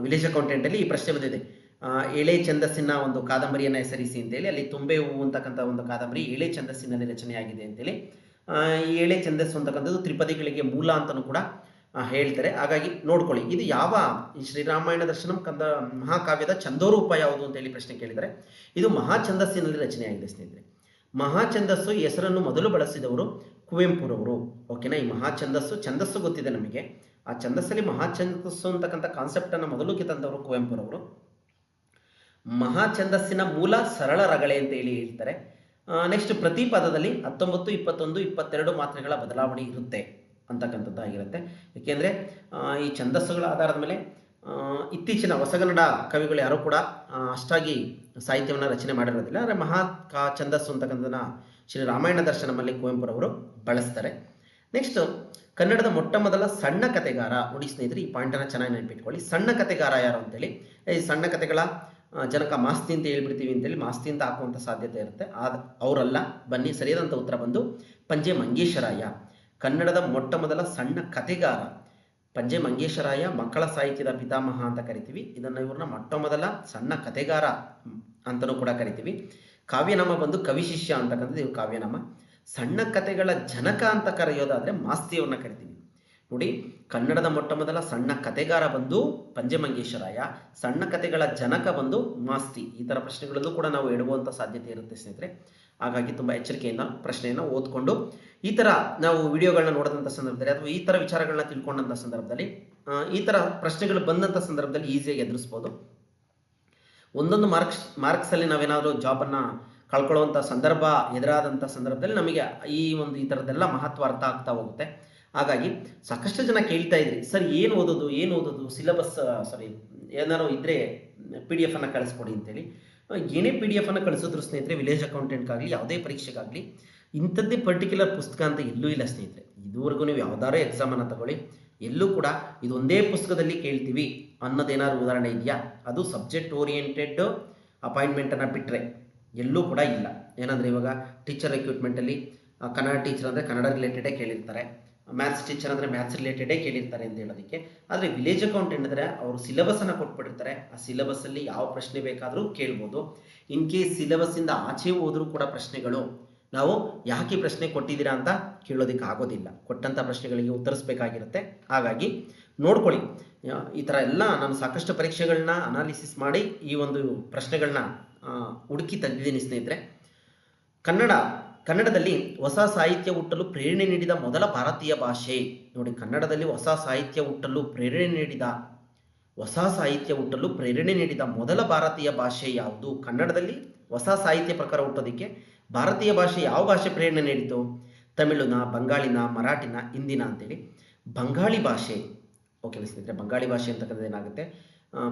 ವಿಲೇಜ್ ಅಕೌಂಟೆಂಟಲ್ಲಿ ಈ ಪ್ರಶ್ನೆ ಬಂದಿದೆ. ಏಳೆ ಛಂದಸ್ಸಿನ ಒಂದು ಕಾದಂಬರಿಯನ್ನು ಹೆಸರಿಸಿ ಅಂತೇಳಿ. ಅಲ್ಲಿ ತುಂಬೆ ಹೂವು ಅಂತಕ್ಕಂಥ ಒಂದು ಕಾದಂಬರಿ ಏಳೆ ಛಂದಸ್ಸಿನಲ್ಲಿ ರಚನೆಯಾಗಿದೆ ಅಂತೇಳಿ. ಈ ಏಳೆ ಛಂದಸ್ಸು ಅಂತಕ್ಕಂಥದ್ದು ತ್ರಿಪದಿಗಳಿಗೆ ಮೂಲ ಅಂತಲೂ ಕೂಡ ಹೇಳ್ತಾರೆ. ಹಾಗಾಗಿ ನೋಡ್ಕೊಳ್ಳಿ, ಇದು ಯಾವ ಈ ಶ್ರೀರಾಮಾಯಣ ದರ್ಶನಂ ಮಹಾಕಾವ್ಯದ ಛಂದೋರೂಪ ಯಾವುದು ಅಂತೇಳಿ ಪ್ರಶ್ನೆ ಕೇಳಿದರೆ, ಇದು ಮಹಾಛಂದಸ್ಸಿನಲ್ಲಿ ರಚನೆಯಾಗಿದೆ ಸ್ನೇಹಿತರೆ. ಮಹಾಛಂದಸ್ಸು ಹೆಸರನ್ನು ಮೊದಲು ಬಳಸಿದವರು ಕುವೆಂಪುರವರು. ಓಕೆನಾ. ಈ ಛಂದಸ್ಸು ಗೊತ್ತಿದೆ ನಮಗೆ. ಆ ಛಂದಸ್ಸಲ್ಲಿ ಮಹಾಛಂದಸ್ಸು ಅಂತಕ್ಕಂಥ ಕಾನ್ಸೆಪ್ಟನ್ನು ಮೊದಲು ತಂದವರು ಕುವೆಂಪುರವರು. ಮಹಾಛಂದಸ್ಸಿನ ಮೂಲ ಸರಳ ರಗಳೆ ಅಂತ ಹೇಳಿ ಹೇಳ್ತಾರೆ. ನೆಕ್ಸ್ಟ್ ಪ್ರತಿ ಪದದಲ್ಲಿ 19, 21, 22 ಮಾತ್ರೆಗಳ ಬದಲಾವಣೆ ಇರುತ್ತೆ ಅಂತಕ್ಕಂಥದ್ದಾಗಿರುತ್ತೆ. ಏಕೆಂದರೆ ಈ ಛಂದಸ್ಸುಗಳ ಆಧಾರದ ಮೇಲೆ ಇತ್ತೀಚಿನ ಹೊಸಗನ್ನಡ ಕವಿಗಳು ಯಾರೂ ಕೂಡ ಅಷ್ಟಾಗಿ ಸಾಹಿತ್ಯವನ್ನು ರಚನೆ ಮಾಡಿರೋದಿಲ್ಲ. ಅಂದರೆ ಛಂದಸ್ಸು ಅಂತಕ್ಕಂಥದ್ದನ್ನು ಶ್ರೀ ರಾಮಾಯಣ ದರ್ಶನಮಲ್ಲಿ ಕುವೆಂಪುರವರು ಬಳಸ್ತಾರೆ. ನೆಕ್ಸ್ಟ್ ಕನ್ನಡದ ಮೊಟ್ಟ ಮೊದಲ ಸಣ್ಣ ಕಥೆಗಾರ. ನೋಡಿ ಸ್ನೇಹಿತರೆ, ಈ ಪಾಯಿಂಟನ್ನು ಚೆನ್ನಾಗಿ ನೆನಪಿಟ್ಕೊಳ್ಳಿ. ಸಣ್ಣ ಕಥೆಗಾರ ಯಾರು ಅಂತೇಳಿ, ಈ ಸಣ್ಣ ಕಥೆಗಳ ಜನಕ ಮಾಸ್ತಿ ಅಂತ ಹೇಳ್ಬಿಡ್ತೀವಿ ಅಂತೇಳಿ ಮಾಸ್ತಿ ಅಂತ ಹಾಕುವಂಥ ಸಾಧ್ಯತೆ ಇರುತ್ತೆ. ಅವರಲ್ಲ. ಬನ್ನಿ, ಸರಿಯಾದಂಥ ಉತ್ತರ ಬಂದು ಪಂಜೆ ಮಂಗೇಶರಾಯ. ಕನ್ನಡದ ಮೊಟ್ಟ ಮೊದಲ ಸಣ್ಣ ಕಥೆಗಾರ ಪಂಜೆ ಮಂಗೇಶರಾಯ. ಮಕ್ಕಳ ಸಾಹಿತ್ಯದ ಪಿತಾಮಹ ಅಂತ ಕರಿತೀವಿ. ಇವ್ರನ್ನ ಮೊಟ್ಟ ಮೊದಲ ಸಣ್ಣ ಕಥೆಗಾರ ಅಂತಲೂ ಕೂಡ ಕರಿತೀವಿ. ಕಾವ್ಯನಾಮ ಬಂದು ಕವಿ ಶಿಷ್ಯ ಅಂತಕ್ಕಂಥದ್ದು ಇವ್ರು ಕಾವ್ಯನಾಮ. ಸಣ್ಣ ಕಥೆಗಳ ಜನಕ ಅಂತ ಕರೆಯೋದಾದರೆ ಮಾಸ್ತಿಯವ್ರನ್ನ ಕರಿತೀವಿ. ನೋಡಿ, ಕನ್ನಡದ ಮೊಟ್ಟ ಮೊದಲ ಸಣ್ಣ ಕಥೆಗಾರ ಬಂದು ಪಂಜೆ ಮಂಗೇಶರಾಯ, ಸಣ್ಣ ಕಥೆಗಳ ಜನಕ ಬಂದು ಮಾಸ್ತಿ. ಈ ಥರ ಪ್ರಶ್ನೆಗಳಲ್ಲೂ ಕೂಡ ನಾವು ಇಡುವಂಥ ಸಾಧ್ಯತೆ ಇರುತ್ತೆ ಸ್ನೇಹಿತರೆ. ಹಾಗಾಗಿ ತುಂಬ ಎಚ್ಚರಿಕೆಯಿಂದ ಪ್ರಶ್ನೆಯನ್ನು ಓದ್ಕೊಂಡು ಈ ಥರ ನಾವು ವಿಡಿಯೋಗಳನ್ನ ನೋಡಿದಂಥ ಸಂದರ್ಭದಲ್ಲಿ ಅಥವಾ ಈ ಥರ ವಿಚಾರಗಳನ್ನ ತಿಳ್ಕೊಂಡಂಥ ಸಂದರ್ಭದಲ್ಲಿ ಈ ಥರ ಪ್ರಶ್ನೆಗಳು ಬಂದಂಥ ಸಂದರ್ಭದಲ್ಲಿ ಈಸಿಯಾಗಿ ಎದುರಿಸ್ಬೋದು. ಒಂದೊಂದು ಮಾರ್ಕ್ಸಲ್ಲಿ ನಾವೇನಾದರೂ ಜಾಬನ್ನು ಕಳ್ಕೊಳ್ಳುವಂಥ ಸಂದರ್ಭ ಎದುರಾದಂಥ ಸಂದರ್ಭದಲ್ಲಿ ನಮಗೆ ಈ ಥರದ್ದೆಲ್ಲ ಮಹತ್ವ ಅರ್ಥ ಆಗ್ತಾ ಹೋಗುತ್ತೆ. ಹಾಗಾಗಿ ಸಾಕಷ್ಟು ಜನ ಕೇಳ್ತಾ ಇದ್ರಿ, ಸರ್ ಏನು ಓದೋದು ಸಿಲೆಬಸ್ ಏನಾರು ಇದ್ದರೆ PDF ಅನ್ನು ಕಳಿಸ್ಕೊಡಿ ಅಂತೇಳಿ. ಏನೇ PDF ಅನ್ನು ಕಳಿಸಿದ್ರು ಸ್ನೇಹಿತರೆ, ವಿಲೇಜ್ ಅಕೌಂಟೆಂಟ್ಗಾಗಲಿ ಯಾವುದೇ ಪರೀಕ್ಷೆಗಾಗಲಿ ಇಂಥದ್ದೇ ಪರ್ಟಿಕ್ಯುಲರ್ ಪುಸ್ತಕ ಅಂತ ಎಲ್ಲೂ ಇಲ್ಲ ಸ್ನೇಹಿತರೆ. ಇದುವರೆಗೂ ನೀವು ಯಾವುದಾದ್ರೂ ಎಕ್ಸಾಮನ್ನು ತಗೊಳ್ಳಿ, ಎಲ್ಲೂ ಕೂಡ ಇದೊಂದೇ ಪುಸ್ತಕದಲ್ಲಿ ಕೇಳ್ತೀವಿ ಅನ್ನೋದೇನಾದ್ರು ಉದಾಹರಣೆ ಇದೆಯಾ? ಅದು ಸಬ್ಜೆಕ್ಟ್ ಓರಿಯೆಂಟೆಡ್ ಅಪಾಯಿಂಟ್ಮೆಂಟನ್ನು ಬಿಟ್ಟರೆ ಎಲ್ಲೂ ಕೂಡ ಇಲ್ಲ. ಏನಂದರೆ ಇವಾಗ ಟೀಚರ್ ರಿಕ್ರೂಟ್ಮೆಂಟಲ್ಲಿ ಕನ್ನಡ ಟೀಚರ್ ಅಂದರೆ ಕನ್ನಡ ರಿಲೇಟೆಡೇ ಕೇಳಿರ್ತಾರೆ, ಮ್ಯಾಥ್ಸ್ ಟೀಚರ್ ಅಂದರೆ ಮ್ಯಾಥ್ಸ್ ರಿಲೇಟೆಡೇ ಕೇಳಿರ್ತಾರೆ ಅಂತ ಹೇಳೋದಕ್ಕೆ. ಆದರೆ ವಿಲೇಜ್ ಅಕೌಂಟೆಂಟ್ ಅಂದರೆ ಅವರು ಸಿಲೆಬಸನ್ನು ಕೊಟ್ಬಿಟ್ಟಿರ್ತಾರೆ. ಆ ಸಿಲೆಬಸ್ಸಲ್ಲಿ ಯಾವ ಪ್ರಶ್ನೆ ಬೇಕಾದರೂ ಕೇಳ್ಬೋದು. ಇನ್ ಕೇಸ್ ಸಿಲೆಬಸ್ಸಿಂದ ಆಚೆ ಹೋದರೂ ಕೂಡ ಪ್ರಶ್ನೆಗಳು ನಾವು ಯಾಕೆ ಪ್ರಶ್ನೆ ಕೊಟ್ಟಿದ್ದೀರಾ ಅಂತ ಕೇಳೋದಕ್ಕೆ ಆಗೋದಿಲ್ಲ. ಕೊಟ್ಟಂಥ ಪ್ರಶ್ನೆಗಳಿಗೆ ಉತ್ತರಿಸಬೇಕಾಗಿರುತ್ತೆ. ಹಾಗಾಗಿ ನೋಡ್ಕೊಳ್ಳಿ, ಈ ಥರ ಎಲ್ಲ ನಾನು ಸಾಕಷ್ಟು ಪರೀಕ್ಷೆಗಳನ್ನ ಅನಾಲಿಸಿಸ್ ಮಾಡಿ ಈ ಒಂದು ಪ್ರಶ್ನೆಗಳನ್ನ ಹುಡುಕಿ ತೆಗೆದಿದ್ದೀನಿ ಸ್ನೇಹಿತರೆ. ಕನ್ನಡದಲ್ಲಿ ಹೊಸ ಸಾಹಿತ್ಯ ಹುಟ್ಟಲು ಪ್ರೇರಣೆ ನೀಡಿದ ಮೊದಲ ಭಾರತೀಯ ಭಾಷೆ. ನೋಡಿ, ಕನ್ನಡದಲ್ಲಿ ಹೊಸ ಸಾಹಿತ್ಯ ಹುಟ್ಟಲು ಪ್ರೇರಣೆ ನೀಡಿದ ಮೊದಲ ಭಾರತೀಯ ಭಾಷೆ ಯಾವುದು? ಕನ್ನಡದಲ್ಲಿ ಹೊಸ ಸಾಹಿತ್ಯ ಪ್ರಕಾರ ಹುಟ್ಟೋದಕ್ಕೆ ಭಾರತೀಯ ಭಾಷೆ ಯಾವ ಭಾಷೆ ಪ್ರೇರಣೆ ನೀಡಿತು? ತಮಿಳುನ, ಬಂಗಾಳಿನ, ಮರಾಠಿನ, ಹಿಂದಿನ ಅಂತೇಳಿ. ಬಂಗಾಳಿ ಭಾಷೆ. ಓಕೆ ಸ್ನೇಹಿತರೆ, ಬಂಗಾಳಿ ಭಾಷೆ ಅಂತಕ್ಕಂಥದ್ದು ಏನಾಗುತ್ತೆ,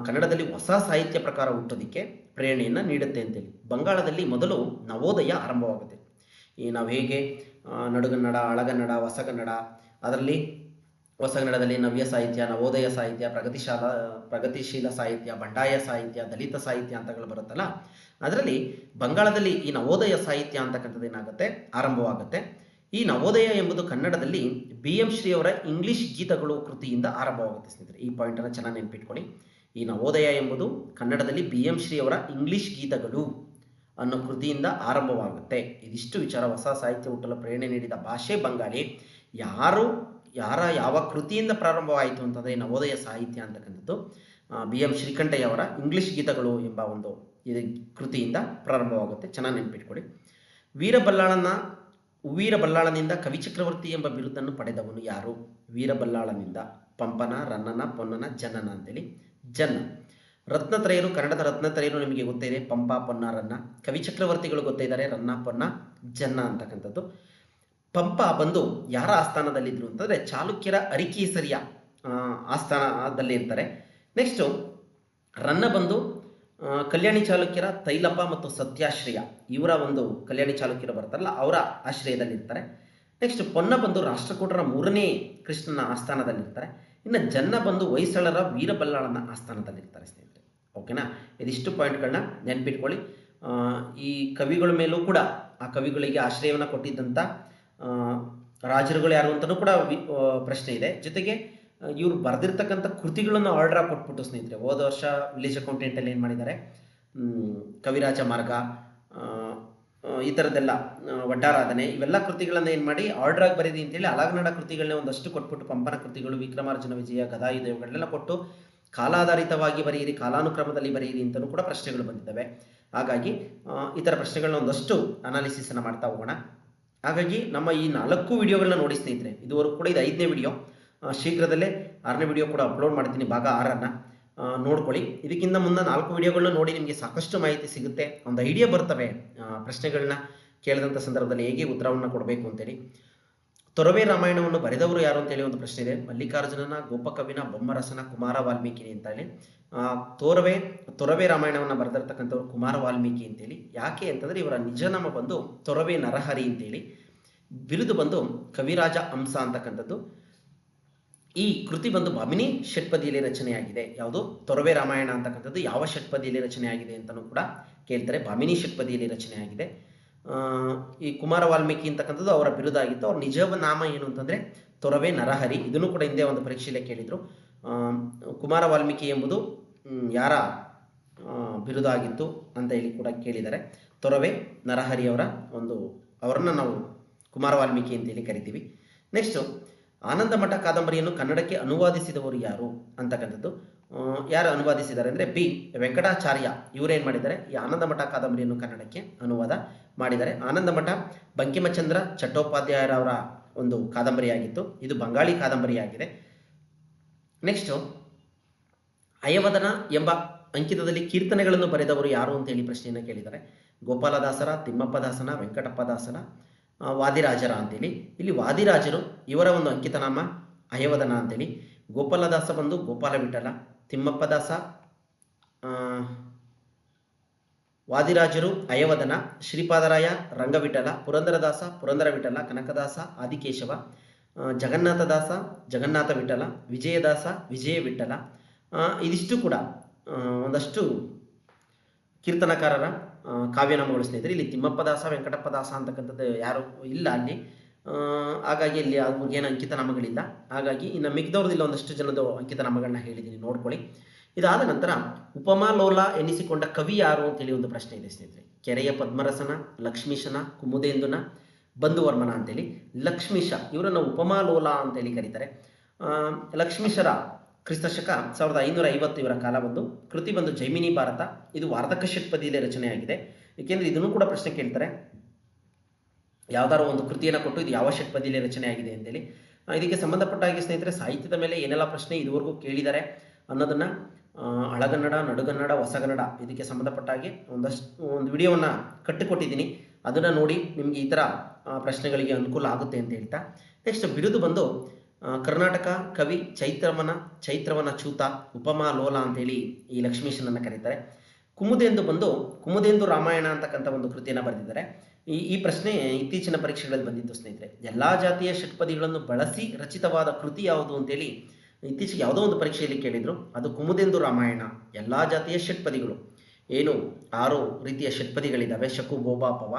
ಕನ್ನಡದಲ್ಲಿ ಹೊಸ ಸಾಹಿತ್ಯ ಪ್ರಕಾರ ಹುಟ್ಟೋದಕ್ಕೆ ಪ್ರೇರಣೆಯನ್ನು ನೀಡುತ್ತೆ ಅಂತೇಳಿ. ಬಂಗಾಳದಲ್ಲಿ ಮೊದಲು ನವೋದಯ ಆರಂಭವಾಗುತ್ತೆ. ಈ ನಾವು ಹೇಗೆ ನಡುಗನ್ನಡ, ಹಳಗನ್ನಡ, ಹೊಸಗನ್ನಡ, ಅದರಲ್ಲಿ ಹೊಸಗನ್ನಡದಲ್ಲಿ ನವ್ಯ ಸಾಹಿತ್ಯ, ನವೋದಯ ಸಾಹಿತ್ಯ, ಪ್ರಗತಿಶೀಲ ಸಾಹಿತ್ಯ, ಬಂಡಾಯ ಸಾಹಿತ್ಯ, ದಲಿತ ಸಾಹಿತ್ಯ ಅಂತಗಳು ಬರುತ್ತಲ್ಲ, ಅದರಲ್ಲಿ ಬಂಗಾಳದಲ್ಲಿ ಈ ನವೋದಯ ಸಾಹಿತ್ಯ ಅಂತಕ್ಕಂಥದ್ದು ಏನಾಗುತ್ತೆ, ಆರಂಭವಾಗುತ್ತೆ. ಈ ನವೋದಯ ಎಂಬುದು ಕನ್ನಡದಲ್ಲಿ BM ಶ್ರೀ ಅವರ ಇಂಗ್ಲಿಷ್ ಗೀತಗಳು ಕೃತಿಯಿಂದ ಆರಂಭವಾಗುತ್ತೆ ಸ್ನೇಹಿತರೆ. ಈ ಪಾಯಿಂಟನ್ನು ಚೆನ್ನಾಗಿ ನೆನಪಿಟ್ಕೊಳ್ಳಿ. ಈ ನವೋದಯ ಎಂಬುದು ಕನ್ನಡದಲ್ಲಿ BM ಶ್ರೀ ಅವರ ಇಂಗ್ಲಿಷ್ ಗೀತಗಳು ಅನ್ನೋ ಕೃತಿಯಿಂದ ಆರಂಭವಾಗುತ್ತೆ. ಇದಿಷ್ಟು ವಿಚಾರ. ಹೊಸ ಸಾಹಿತ್ಯ ಹುಟ್ಟಲು ಪ್ರೇರಣೆ ನೀಡಿದ ಭಾಷೆ ಬಂಗಾಳಿ. ಯಾರು ಯಾವ ಕೃತಿಯಿಂದ ಪ್ರಾರಂಭವಾಯಿತು ಅಂತಂದರೆ ನವೋದಯ ಸಾಹಿತ್ಯ ಅಂತಕ್ಕಂಥದ್ದು BM ಶ್ರೀಕಂಠಯ್ಯ ಅವರ ಇಂಗ್ಲಿಷ್ ಗೀತಗಳು ಎಂಬ ಒಂದು ಇದು ಕೃತಿಯಿಂದ ಪ್ರಾರಂಭವಾಗುತ್ತೆ. ಚೆನ್ನಾಗಿ ನೆನಪಿಟ್ಕೊಳ್ಳಿ. ವೀರಬಲ್ಲಾಳನಿಂದ ಕವಿಚಕ್ರವರ್ತಿ ಎಂಬ ಬಿರುದನ್ನು ಪಡೆದವನು ಯಾರು? ವೀರಬಲ್ಲಾಳನಿಂದ ಪಂಪನ, ರನ್ನನ, ಪೊನ್ನನ, ಜನ್ನನ ಅಂತೇಳಿ. ಜನ್ನ. ರತ್ನತ್ರಯರು, ಕನ್ನಡದ ರತ್ನತ್ರಯರು ನಿಮಗೆ ಗೊತ್ತಿದೆ, ಪಂಪ, ಪೊನ್ನ, ರನ್ನ. ಕವಿಚಕ್ರವರ್ತಿಗಳು ಗೊತ್ತಿದ್ದಾರೆ, ರನ್ನ, ಪೊನ್ನ, ಜನ್ನ ಅಂತಕ್ಕಂಥದ್ದು. ಪಂಪ ಬಂದು ಯಾರ ಆಸ್ಥಾನದಲ್ಲಿದ್ದರು ಅಂತಂದರೆ ಚಾಲುಕ್ಯರ ಅರಿಕೇಸರಿಯ ಆಸ್ಥಾನದಲ್ಲಿ ಇರ್ತಾರೆ. ನೆಕ್ಸ್ಟು ರನ್ನ ಬಂದು ಕಲ್ಯಾಣಿ ಚಾಲುಕ್ಯರ ತೈಲಪ ಮತ್ತು ಸತ್ಯಾಶ್ರಯ ಇವರ ಒಂದು ಕಲ್ಯಾಣಿ ಚಾಲುಕ್ಯರು ಬರ್ತಾರಲ್ಲ ಅವರ ಆಶ್ರಯದಲ್ಲಿರ್ತಾರೆ. ನೆಕ್ಸ್ಟ್ ಪೊನ್ನ ಬಂದು ರಾಷ್ಟ್ರಕೂಟರ 3ನೇ ಕೃಷ್ಣನ ಆಸ್ಥಾನದಲ್ಲಿರ್ತಾರೆ. ಇನ್ನು ಜನ್ನ ಬಂದು ಹೊಯ್ಸಳರ ವೀರಬಲ್ಲಾಳನ ಆಸ್ಥಾನದಲ್ಲಿರ್ತಾರೆ ಸ್ನೇಹಿತರೆ. ಓಕೆನಾ? ಇದಿಷ್ಟು ಪಾಯಿಂಟ್ಗಳನ್ನ ನೆನಪಿಟ್ಕೊಳ್ಳಿ. ಈ ಕವಿಗಳ ಮೇಲೂ ಕೂಡ ಆ ಕವಿಗಳಿಗೆ ಆಶ್ರಯವನ್ನು ಕೊಟ್ಟಿದ್ದಂಥ ರಾಜರುಗಳು ಯಾರು ಅಂತಲೂ ಕೂಡ ಪ್ರಶ್ನೆ ಇದೆ. ಜೊತೆಗೆ ಇವರು ಬರೆದಿರ್ತಕ್ಕಂಥ ಕೃತಿಗಳನ್ನು ಆರ್ಡರ್ ಕೊಟ್ಬಿಟ್ಟು ಸ್ನೇಹಿತರೆ, ಹೋದ ವರ್ಷ ವಿಲೇಜ್ ಅಕೌಂಟೆಂಟಲ್ಲಿ ಏನು ಮಾಡಿದ್ದಾರೆ, ಕವಿರಾಜ ಮಾರ್ಗ ಈ ಥರದ್ದೆಲ್ಲ ವಡ್ಡಾರಾಧನೆ ಇವೆಲ್ಲ ಕೃತಿಗಳನ್ನು ಏನು ಮಾಡಿ ಆರ್ಡರ್ ಆಗಿ ಬರೀರಿ ಅಂತೇಳಿ ಅಲಗನಡ ಕೃತಿಗಳನ್ನ ಒಂದಷ್ಟು ಕೊಟ್ಬಿಟ್ಟು ಪಂಪನ ಕೃತಿಗಳು, ವಿಕ್ರಮಾರ್ಜುನ ವಿಜಯ, ಗದಾಯುಧ ಇವುಗಳನ್ನೆಲ್ಲ ಕೊಟ್ಟು ಕಾಲಾಧಾರಿತವಾಗಿ ಬರೆಯಿರಿ, ಕಾಲಾನುಕ್ರಮದಲ್ಲಿ ಬರೆಯಿರಿ ಅಂತಲೂ ಕೂಡ ಪ್ರಶ್ನೆಗಳು ಬಂದಿದ್ದಾವೆ. ಹಾಗಾಗಿ ಈ ಥರ ಪ್ರಶ್ನೆಗಳನ್ನ ಒಂದಷ್ಟು ಅನಾಲಿಸಿಸನ್ನು ಮಾಡ್ತಾ ಹೋಗೋಣ. ಹಾಗಾಗಿ ನಮ್ಮ ಈ 4 ವಿಡಿಯೋಗಳನ್ನ ನೋಡಿ ಸ್ನೇಹಿತರೆ. ಇದುವರೆಗೂ ಕೂಡ ಇದು 5ನೇ ವಿಡಿಯೋ. ಶೀಘ್ರದಲ್ಲೇ 6ನೇ ವಿಡಿಯೋ ಕೂಡ ಅಪ್ಲೋಡ್ ಮಾಡ್ತೀನಿ, ಭಾಗ 6ಅನ್ನು ನೋಡ್ಕೊಳ್ಳಿ. ಇದಕ್ಕಿಂತ ಮುನ್ನ 4 ವಿಡಿಯೋಗಳನ್ನ ನೋಡಿ ನಿಮಗೆ ಸಾಕಷ್ಟು ಮಾಹಿತಿ ಸಿಗುತ್ತೆ, ಒಂದು ಐಡಿಯಾ ಬರ್ತವೆ ಪ್ರಶ್ನೆಗಳನ್ನ ಕೇಳಿದಂಥ ಸಂದರ್ಭದಲ್ಲಿ ಹೇಗೆ ಉತ್ತರವನ್ನು ಕೊಡಬೇಕು ಅಂತೇಳಿ. ತೊರವೆ ರಾಮಾಯಣವನ್ನು ಬರೆದವರು ಯಾರು ಅಂತೇಳಿ ಒಂದು ಪ್ರಶ್ನೆ ಇದೆ. ಮಲ್ಲಿಕಾರ್ಜುನನ, ಗೋಪಕವಿನ, ಬೊಮ್ಮರಸನ, ಕುಮಾರ ವಾಲ್ಮೀಕಿ ಅಂತ ಹೇಳಿ. ತೊರವೆ ರಾಮಾಯಣವನ್ನು ಬರೆದಿರ್ತಕ್ಕಂಥವ್ರು ಕುಮಾರ ವಾಲ್ಮೀಕಿ ಅಂತೇಳಿ. ಯಾಕೆ ಅಂತಂದರೆ ಇವರ ನಿಜನಾಮ ಬಂದು ತೊರವೆ ನರಹರಿ ಅಂತೇಳಿ. ಬಿರುದು ಬಂದು ಕವಿರಾಜ ಹಂಸ ಅಂತಕ್ಕಂಥದ್ದು. ಈ ಕೃತಿ ಬಂದು ಭಾಮಿನಿ ಷಟ್ಪದಿಯಲ್ಲಿ ರಚನೆಯಾಗಿದೆ. ಯಾವುದು? ತೊರವೆ ರಾಮಾಯಣ ಅಂತಕ್ಕಂಥದ್ದು ಯಾವ ಷಟ್ಪದಿಯಲ್ಲಿ ರಚನೆಯಾಗಿದೆ ಅಂತಲೂ ಕೂಡ ಕೇಳ್ತಾರೆ. ಭಾಮಿನಿ ಷಟ್ಪದಿಯಲ್ಲಿ ರಚನೆಯಾಗಿದೆ. ಈ ಕುಮಾರ ವಾಲ್ಮೀಕಿ ಅಂತಕ್ಕಂಥದ್ದು ಅವರ ಬಿರುದಾಗಿತ್ತು. ಅವ್ರ ನಿಜ ನಾಮ ಏನು ಅಂತಂದರೆ ತೊರವೆ ನರಹರಿ. ಇದನ್ನು ಕೂಡ ಹಿಂದೆ ಒಂದು ಪರೀಕ್ಷೆಯಲ್ಲಿ ಕೇಳಿದರು. ಕುಮಾರ ವಾಲ್ಮೀಕಿ ಎಂಬುದು ಯಾರ ಬಿರುದಾಗಿತ್ತು ಅಂತ ಹೇಳಿ ಕೂಡ ಕೇಳಿದ್ದಾರೆ. ತೊರವೆ ನರಹರಿಯವರ ಅವರನ್ನು ನಾವು ಕುಮಾರ ವಾಲ್ಮೀಕಿ ಅಂತೇಳಿ ಕರಿತೀವಿ. ನೆಕ್ಸ್ಟು ಆನಂದ ಮಠ ಕಾದಂಬರಿಯನ್ನು ಕನ್ನಡಕ್ಕೆ ಅನುವಾದಿಸಿದವರು ಯಾರು ಅಂತಕ್ಕಂಥದ್ದು. ಯಾರು ಅನುವಾದಿಸಿದ್ದಾರೆ ಅಂದರೆ ಬಿ ವೆಂಕಟಾಚಾರ್ಯ. ಇವರೇನು ಮಾಡಿದ್ದಾರೆ, ಈ ಆನಂದ ಮಠ ಕಾದಂಬರಿಯನ್ನು ಕನ್ನಡಕ್ಕೆ ಅನುವಾದ ಮಾಡಿದ್ದಾರೆ. ಆನಂದ ಮಠ ಬಂಕಿಮಚಂದ್ರ ಚಟ್ಟೋಪಾಧ್ಯಾಯರವರ ಒಂದು ಕಾದಂಬರಿಯಾಗಿತ್ತು. ಇದು ಬಂಗಾಳಿ ಕಾದಂಬರಿಯಾಗಿದೆ. ನೆಕ್ಸ್ಟು ಅಯವದನ ಎಂಬ ಅಂಕಿತದಲ್ಲಿ ಕೀರ್ತನೆಗಳನ್ನು ಬರೆದವರು ಯಾರು ಅಂತೇಳಿ ಪ್ರಶ್ನೆಯನ್ನು ಕೇಳಿದ್ದಾರೆ. ಗೋಪಾಲದಾಸರ, ತಿಮ್ಮಪ್ಪದಾಸನ, ವೆಂಕಟಪ್ಪದಾಸನ, ವಾದಿರಾಜರ ಅಂತೇಳಿ. ಇಲ್ಲಿ ವಾದಿರಾಜರು ಇವರ ಒಂದು ಅಂಕಿತನಾಮ ಅಯವದನ ಅಂತೇಳಿ. ಗೋಪಾಲದಾಸ ಬಂದು ಗೋಪಾಲ ವಿಠಲ, ತಿಮ್ಮಪ್ಪದಾಸ, ವಾದಿರಾಜರು ಅಯವದನ, ಶ್ರೀಪಾದರಾಯ ರಂಗವಿಠಲ, ಪುರಂದರದಾಸ ಪುರಂದರ ವಿಠಲ, ಕನಕದಾಸ ಆದಿಕೇಶವ, ಜಗನ್ನಾಥದಾಸ ಜಗನ್ನಾಥ ವಿಠಲ, ವಿಜಯದಾಸ ವಿಜಯ ವಿಠಲ. ಇದಿಷ್ಟು ಕೂಡ ಒಂದಷ್ಟು ಕೀರ್ತನಕಾರರ ಕಾವ್ಯನಾಮಗಳು ಸ್ನೇಹಿತರೆ. ಇಲ್ಲಿ ತಿಮ್ಮಪ್ಪದಾಸ ವೆಂಕಟಪ್ಪದಾಸ ಅಂತಕ್ಕಂಥದ್ದು ಯಾರು ಇಲ್ಲ ಅಲ್ಲಿ. ಹಾಗಾಗಿ ಇಲ್ಲಿ ಏನು ಅಂಕಿತನಾಮಗಳಿಲ್ಲ. ಹಾಗಾಗಿ ಇನ್ನು ಮಿಕ್ದವ್ರದಿಲ್ಲ ಒಂದಷ್ಟು ಜನದ ಅಂಕಿತನಾಮಗಳನ್ನ ಹೇಳಿದ್ದೀನಿ, ನೋಡ್ಕೊಳ್ಳಿ. ಇದಾದ ನಂತರ ಉಪಮಾಲೋಲ ಎನಿಸಿಕೊಂಡ ಕವಿ ಯಾರು ಅಂತೇಳಿ ಒಂದು ಪ್ರಶ್ನೆ ಇದೆ ಸ್ನೇಹಿತರೆ. ಕೆರೆಯ ಪದ್ಮರಸನ, ಲಕ್ಷ್ಮೀಶನ, ಕುಮುದೇಂದುನ, ಬಂಧುವರ್ಮನ ಅಂತೇಳಿ. ಲಕ್ಷ್ಮೀಶ ಇವರನ್ನು ಉಪಮಾಲೋಲ ಅಂತೇಳಿ ಕರೀತಾರೆ. ಲಕ್ಷ್ಮೀಶರ ಕ್ರಿಸ್ತಶಕ 1550 ಇವರ ಕಾಲ ಬಂದು. ಕೃತಿ ಬಂದು ಜೈಮಿನಿ ಭಾರತ. ಇದು ವಾರ್ಧಕ ಷಟ್ಪದಿಯಲ್ಲಿ ರಚನೆಯಾಗಿದೆ. ಏಕೆಂದರೆ ಇದನ್ನು ಕೂಡ ಪ್ರಶ್ನೆ ಕೇಳ್ತಾರೆ, ಯಾವ್ದಾದ್ರು ಒಂದು ಕೃತಿಯನ್ನು ಕೊಟ್ಟು ಇದು ಯಾವ ಷಟ್ಪದಿಯಲ್ಲಿ ರಚನೆಯಾಗಿದೆ ಅಂತೇಳಿ. ಇದಕ್ಕೆ ಸಂಬಂಧಪಟ್ಟ ಹಾಗೆ ಸ್ನೇಹಿತರೆ ಸಾಹಿತ್ಯದ ಮೇಲೆ ಏನೆಲ್ಲ ಪ್ರಶ್ನೆ ಇದುವರೆಗೂ ಕೇಳಿದ್ದಾರೆ ಅನ್ನೋದನ್ನು ಹಳಗನ್ನಡ, ನಡುಗನ್ನಡ, ಹೊಸಗನ್ನಡ ಇದಕ್ಕೆ ಸಂಬಂಧಪಟ್ಟ ಹಾಗೆ ಒಂದು ವಿಡಿಯೋವನ್ನು ಕಟ್ಟಿಕೊಟ್ಟಿದ್ದೀನಿ. ಅದನ್ನು ನೋಡಿ ನಿಮಗೆ ಈ ಥರ ಪ್ರಶ್ನೆಗಳಿಗೆ ಅನುಕೂಲ ಆಗುತ್ತೆ ಅಂತ ಹೇಳ್ತಾ, ನೆಕ್ಸ್ಟ್ ಬಿರುದು ಬಂದು ಕರ್ನಾಟಕ ಕವಿ ಚೈತ್ರವನ ಚೂತ, ಉಪಮಾಲೋಲ ಅಂತೇಳಿ ಈ ಲಕ್ಷ್ಮೀಶನನ್ನು ಕರೀತಾರೆ. ಕುಮುದೇಂದು ರಾಮಾಯಣ ಅಂತಕ್ಕಂಥ ಒಂದು ಕೃತಿಯನ್ನು ಬರೆದಿದ್ದಾರೆ. ಈ ಪ್ರಶ್ನೆ ಇತ್ತೀಚಿನ ಪರೀಕ್ಷೆಗಳಲ್ಲಿ ಬಂದಿತ್ತು ಸ್ನೇಹಿತರೆ. ಎಲ್ಲ ಜಾತಿಯ ಷಟ್ಪದಿಗಳನ್ನು ಬಳಸಿ ರಚಿತವಾದ ಕೃತಿ ಯಾವುದು ಅಂತೇಳಿ ಇತ್ತೀಚೆಗೆ ಯಾವುದೋ ಒಂದು ಪರೀಕ್ಷೆಯಲ್ಲಿ ಕೇಳಿದರು. ಅದು ಕುಮುದೇಂದು ರಾಮಾಯಣ. ಎಲ್ಲ ಜಾತಿಯ ಷಟ್ಪದಿಗಳು ಏನು 6 ರೀತಿಯ ಷಟ್ಪದಿಗಳಿದ್ದಾವೆ, ಶಕು, ಬೋಬ, ಪವ,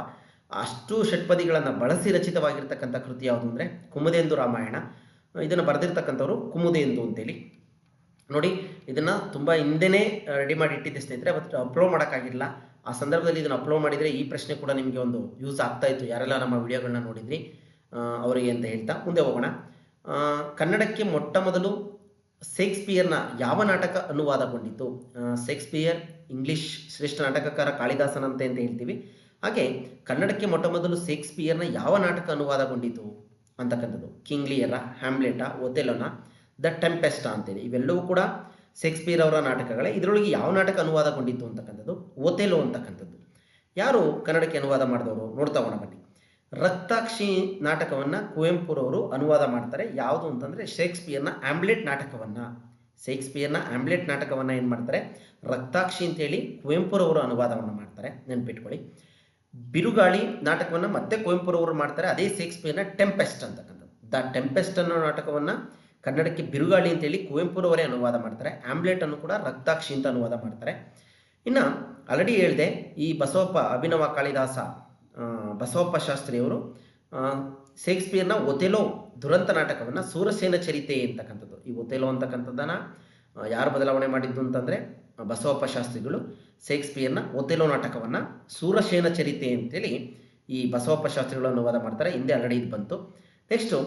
ಅಷ್ಟು ಷಟ್ಪದಿಗಳನ್ನು ಬಳಸಿ ರಚಿತವಾಗಿರ್ತಕ್ಕಂಥ ಕೃತಿ ಯಾವುದು ಅಂದರೆ ಕುಮುದೇಂದು ರಾಮಾಯಣ. ಇದನ್ನು ಬರೆದಿರ್ತಕ್ಕಂಥವ್ರು ಕುಮುದೇಂದು ಅಂತೇಳಿ. ನೋಡಿ, ಇದನ್ನು ತುಂಬ ಹಿಂದೆನೇ ರೆಡಿ ಮಾಡಿ ಇಟ್ಟಿದ್ದೆ ಸ್ನೇಹಿತರೆ, ಬಟ್ ಅಪ್ಲೋಡ್ ಮಾಡೋಕ್ಕಾಗಿಲ್ಲ. ಆ ಸಂದರ್ಭದಲ್ಲಿ ಇದನ್ನು ಅಪ್ಲೋಡ್ ಮಾಡಿದರೆ ಈ ಪ್ರಶ್ನೆ ಕೂಡ ನಿಮಗೆ ಒಂದು ಯೂಸ್ ಆಗ್ತಾಯಿತ್ತು, ಯಾರೆಲ್ಲ ನಮ್ಮ ವಿಡಿಯೋಗಳನ್ನ ನೋಡಿದ್ರಿ. ಅವರಿಗೆ ಅಂತ ಹೇಳ್ತಾ ಮುಂದೆ ಹೋಗೋಣ. ಕನ್ನಡಕ್ಕೆ ಮೊಟ್ಟ ಮೊದಲು ಶೇಕ್ಸ್ಪಿಯರ್ನ ಯಾವ ನಾಟಕ ಅನುವಾದಗೊಂಡಿತು? ಶೇಕ್ಸ್ಪಿಯರ್ ಇಂಗ್ಲಿಷ್ ಶ್ರೇಷ್ಠ ನಾಟಕಕಾರ ಕಾಳಿದಾಸನಂತೆ ಅಂತ ಹೇಳ್ತೀವಿ. ಹಾಗೆ ಕನ್ನಡಕ್ಕೆ ಮೊಟ್ಟ ಮೊದಲು ಶೇಕ್ಸ್ಪಿಯರ್ನ ಯಾವ ನಾಟಕ ಅನುವಾದಗೊಂಡಿತು ಅಂತಕ್ಕಂಥದ್ದು ಕಿಂಗ್ ಲಿಯರ, ಹ್ಯಾಮ್ಲೆಟ, ಒಥೆಲೋನ, ದ ಟೆಂಪೆಸ್ಟ ಅಂತೇಳಿ ಇವೆಲ್ಲವೂ ಕೂಡ ಶೇಕ್ಸ್ಪಿಯರ್ ಅವರ ನಾಟಕಗಳೇ. ಇದರೊಳಗೆ ಯಾವ ನಾಟಕ ಅನುವಾದಗೊಂಡಿತ್ತು ಅಂತಕ್ಕಂಥದ್ದು ಒಥೆಲೋ ಅಂತಕ್ಕಂಥದ್ದು. ಯಾರು ಕನ್ನಡಕ್ಕೆ ಅನುವಾದ ಮಾಡಿದವರು ನೋಡ್ತಾ ಹೋಗೋಣ ಬನ್ನಿ. ರಕ್ತಾಕ್ಷಿ ನಾಟಕವನ್ನು ಕುವೆಂಪುರವರು ಅನುವಾದ ಮಾಡ್ತಾರೆ. ಯಾವುದು ಅಂತಂದರೆ ಶೇಕ್ಸ್ಪಿಯರ್ನ ಆಮ್ಲೆಟ್ ನಾಟಕವನ್ನು. ಶೇಕ್ಸ್ಪಿಯರ್ನ ಆಮ್ಲೆಟ್ ನಾಟಕವನ್ನು ಏನು ಮಾಡ್ತಾರೆ, ರಕ್ತಾಕ್ಷಿ ಅಂತೇಳಿ ಕುವೆಂಪುರವರು ಅನುವಾದವನ್ನು ಮಾಡ್ತಾರೆ, ನೆನ್ಪಿಟ್ಕೊಳ್ಳಿ. ಬಿರುಗಾಳಿ ನಾಟಕವನ್ನು ಮತ್ತೆ ಕುವೆಂಪುರವರು ಮಾಡ್ತಾರೆ, ಅದೇ ಶೇಕ್ಸ್ಪಿಯರ್ನ ಟೆಂಪೆಸ್ಟ್ ಅಂತಕ್ಕಂಥದ್ದು. ದ ಟೆಂಪೆಸ್ಟ್ ಅನ್ನೋ ನಾಟಕವನ್ನು ಕನ್ನಡಕ್ಕೆ ಬಿರುಗಾಳಿ ಅಂತೇಳಿ ಕುವೆಂಪುರವರೇ ಅನುವಾದ ಮಾಡ್ತಾರೆ. ಆಮ್ಲೆಟ್ ಅನ್ನು ಕೂಡ ರಕ್ತಾಕ್ಷಿ ಅಂತ ಅನುವಾದ ಮಾಡ್ತಾರೆ. ಇನ್ನು ಆಲ್ರೆಡಿ ಹೇಳಿದೆ, ಈ ಬಸವಪ್ಪ ಅಭಿನವ ಕಾಳಿದಾಸ ಬಸವಪ್ಪ ಶಾಸ್ತ್ರಿಯವರು ಶೇಕ್ಸ್ಪಿಯರ್ನ ಒಥೆಲೋ ದುರಂತ ನಾಟಕವನ್ನು ಸೂರಸೇನ ಚರಿತೆ ಅಂತಕ್ಕಂಥದ್ದು. ಈ ಒಥೆಲೋ ಅಂತಕ್ಕಂಥದ್ದನ್ನು ಯಾರು ಬದಲಾವಣೆ ಮಾಡಿದ್ದು ಅಂತಂದರೆ ಬಸವಪ್ಪ ಶಾಸ್ತ್ರಿಗಳು ಶೇಕ್ಸ್ಪಿಯರ್ನ ಒಥೆಲೋ ನಾಟಕವನ್ನು ಸೂರಸೇನ ಚರಿತೆ ಅಂತೇಳಿ ಈ ಬಸವಪ್ಪ ಶಾಸ್ತ್ರಿಗಳು ಅನುವಾದ ಮಾಡ್ತಾರೆ. ಹಿಂದೆ ಆಲ್ರೆಡಿ ಇದು ಬಂತು. ನೆಕ್ಸ್ಟು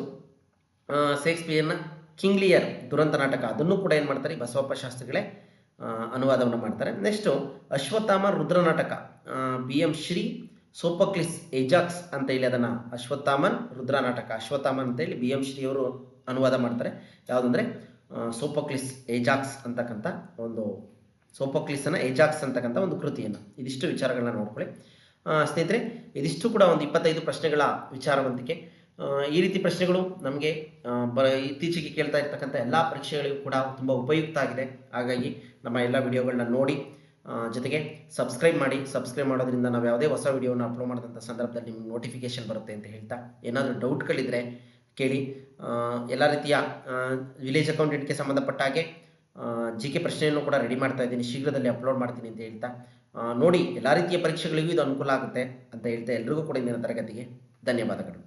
ಶೇಕ್ಸ್ಪಿಯರ್ನ ಕಿಂಗ್ ಲಿಯರ್ ದುರಂತ ನಾಟಕ, ಅದನ್ನು ಕೂಡ ಏನು ಮಾಡ್ತಾರೆ, ಬಸವಪ್ಪ ಶಾಸ್ತ್ರಿಗಳೇ ಅನುವಾದವನ್ನು ಮಾಡ್ತಾರೆ. ನೆಕ್ಸ್ಟು ಅಶ್ವತ್ಥಾಮ ರುದ್ರ ನಾಟಕ, ಬಿ ಎಂ ಶ್ರೀ ಸೋಫೋಕ್ಲಿಸ್ ಏಜಾಕ್ಸ್ ಅಂತ ಹೇಳಿ ಅದನ್ನು ಅಶ್ವತ್ಥಾಮನ್ ರುದ್ರ ನಾಟಕ, ಅಶ್ವತ್ಥಾಮನ್ ಅಂತೇಳಿ ಬಿ ಎಂ ಶ್ರೀ ಅವರು ಅನುವಾದ ಮಾಡ್ತಾರೆ. ಯಾವುದಂದರೆ ಸೋಫೋಕ್ಲಿಸ್ ಏಜಾಕ್ಸ್ ಅಂತಕ್ಕಂಥ ಒಂದು ಸೋಫೋಕ್ಲಿಸನ ಏಜಾಕ್ಸ್ ಅಂತಕ್ಕಂಥ ಒಂದು ಕೃತಿಯನ್ನು. ಇದಿಷ್ಟು ವಿಚಾರಗಳನ್ನ ನೋಡ್ಕೊಳ್ಳಿ ಸ್ನೇಹಿತರೆ. ಇದಿಷ್ಟು ಕೂಡ ಒಂದು 25 ಪ್ರಶ್ನೆಗಳ ವಿಚಾರವಂತಿಕೆ. ಈ ರೀತಿ ಪ್ರಶ್ನೆಗಳು ನಮಗೆ ಇತ್ತೀಚೆಗೆ ಕೇಳ್ತಾ ಇರ್ತಕ್ಕಂಥ ಎಲ್ಲ ಪರೀಕ್ಷೆಗಳಿಗೂ ಕೂಡ ತುಂಬ ಉಪಯುಕ್ತ ಆಗಿದೆ. ಹಾಗಾಗಿ ನಮ್ಮ ಎಲ್ಲ ವಿಡಿಯೋಗಳನ್ನ ನೋಡಿ, ಜೊತೆಗೆ ಸಬ್ಸ್ಕ್ರೈಬ್ ಮಾಡಿ. ಸಬ್ಸ್ಕ್ರೈಬ್ ಮಾಡೋದ್ರಿಂದ ನಾವು ಯಾವುದೇ ಹೊಸ ವಿಡಿಯೋನ ಅಪ್ಲೋಡ್ ಮಾಡಿದಂಥ ಸಂದರ್ಭದಲ್ಲಿ ನಿಮ್ಗೆ ನೋಟಿಫಿಕೇಶನ್ ಬರುತ್ತೆ ಅಂತ ಹೇಳ್ತಾ, ಏನಾದರೂ ಡೌಟ್ಗಳಿದ್ದರೆ ಕೇಳಿ. ಎಲ್ಲ ರೀತಿಯ ವಿಲೇಜ್ ಅಕೌಂಟೆಂಟ್ಗೆ ಸಂಬಂಧಪಟ್ಟ ಹಾಗೆ GK ಪ್ರಶ್ನೆಯನ್ನು ಕೂಡ ರೆಡಿ ಮಾಡ್ತಾ ಇದ್ದೀನಿ, ಶೀಘ್ರದಲ್ಲಿ ಅಪ್ಲೋಡ್ ಮಾಡ್ತೀನಿ ಅಂತ ಹೇಳ್ತಾ, ನೋಡಿ ಎಲ್ಲ ರೀತಿಯ ಪರೀಕ್ಷೆಗಳಿಗೂ ಇದು ಅನುಕೂಲ ಆಗುತ್ತೆ ಅಂತ ಹೇಳ್ತಾ ಎಲ್ರಿಗೂ ಕೂಡ ಇಂದಿನ ತರಗತಿಗೆ ಧನ್ಯವಾದಗಳು.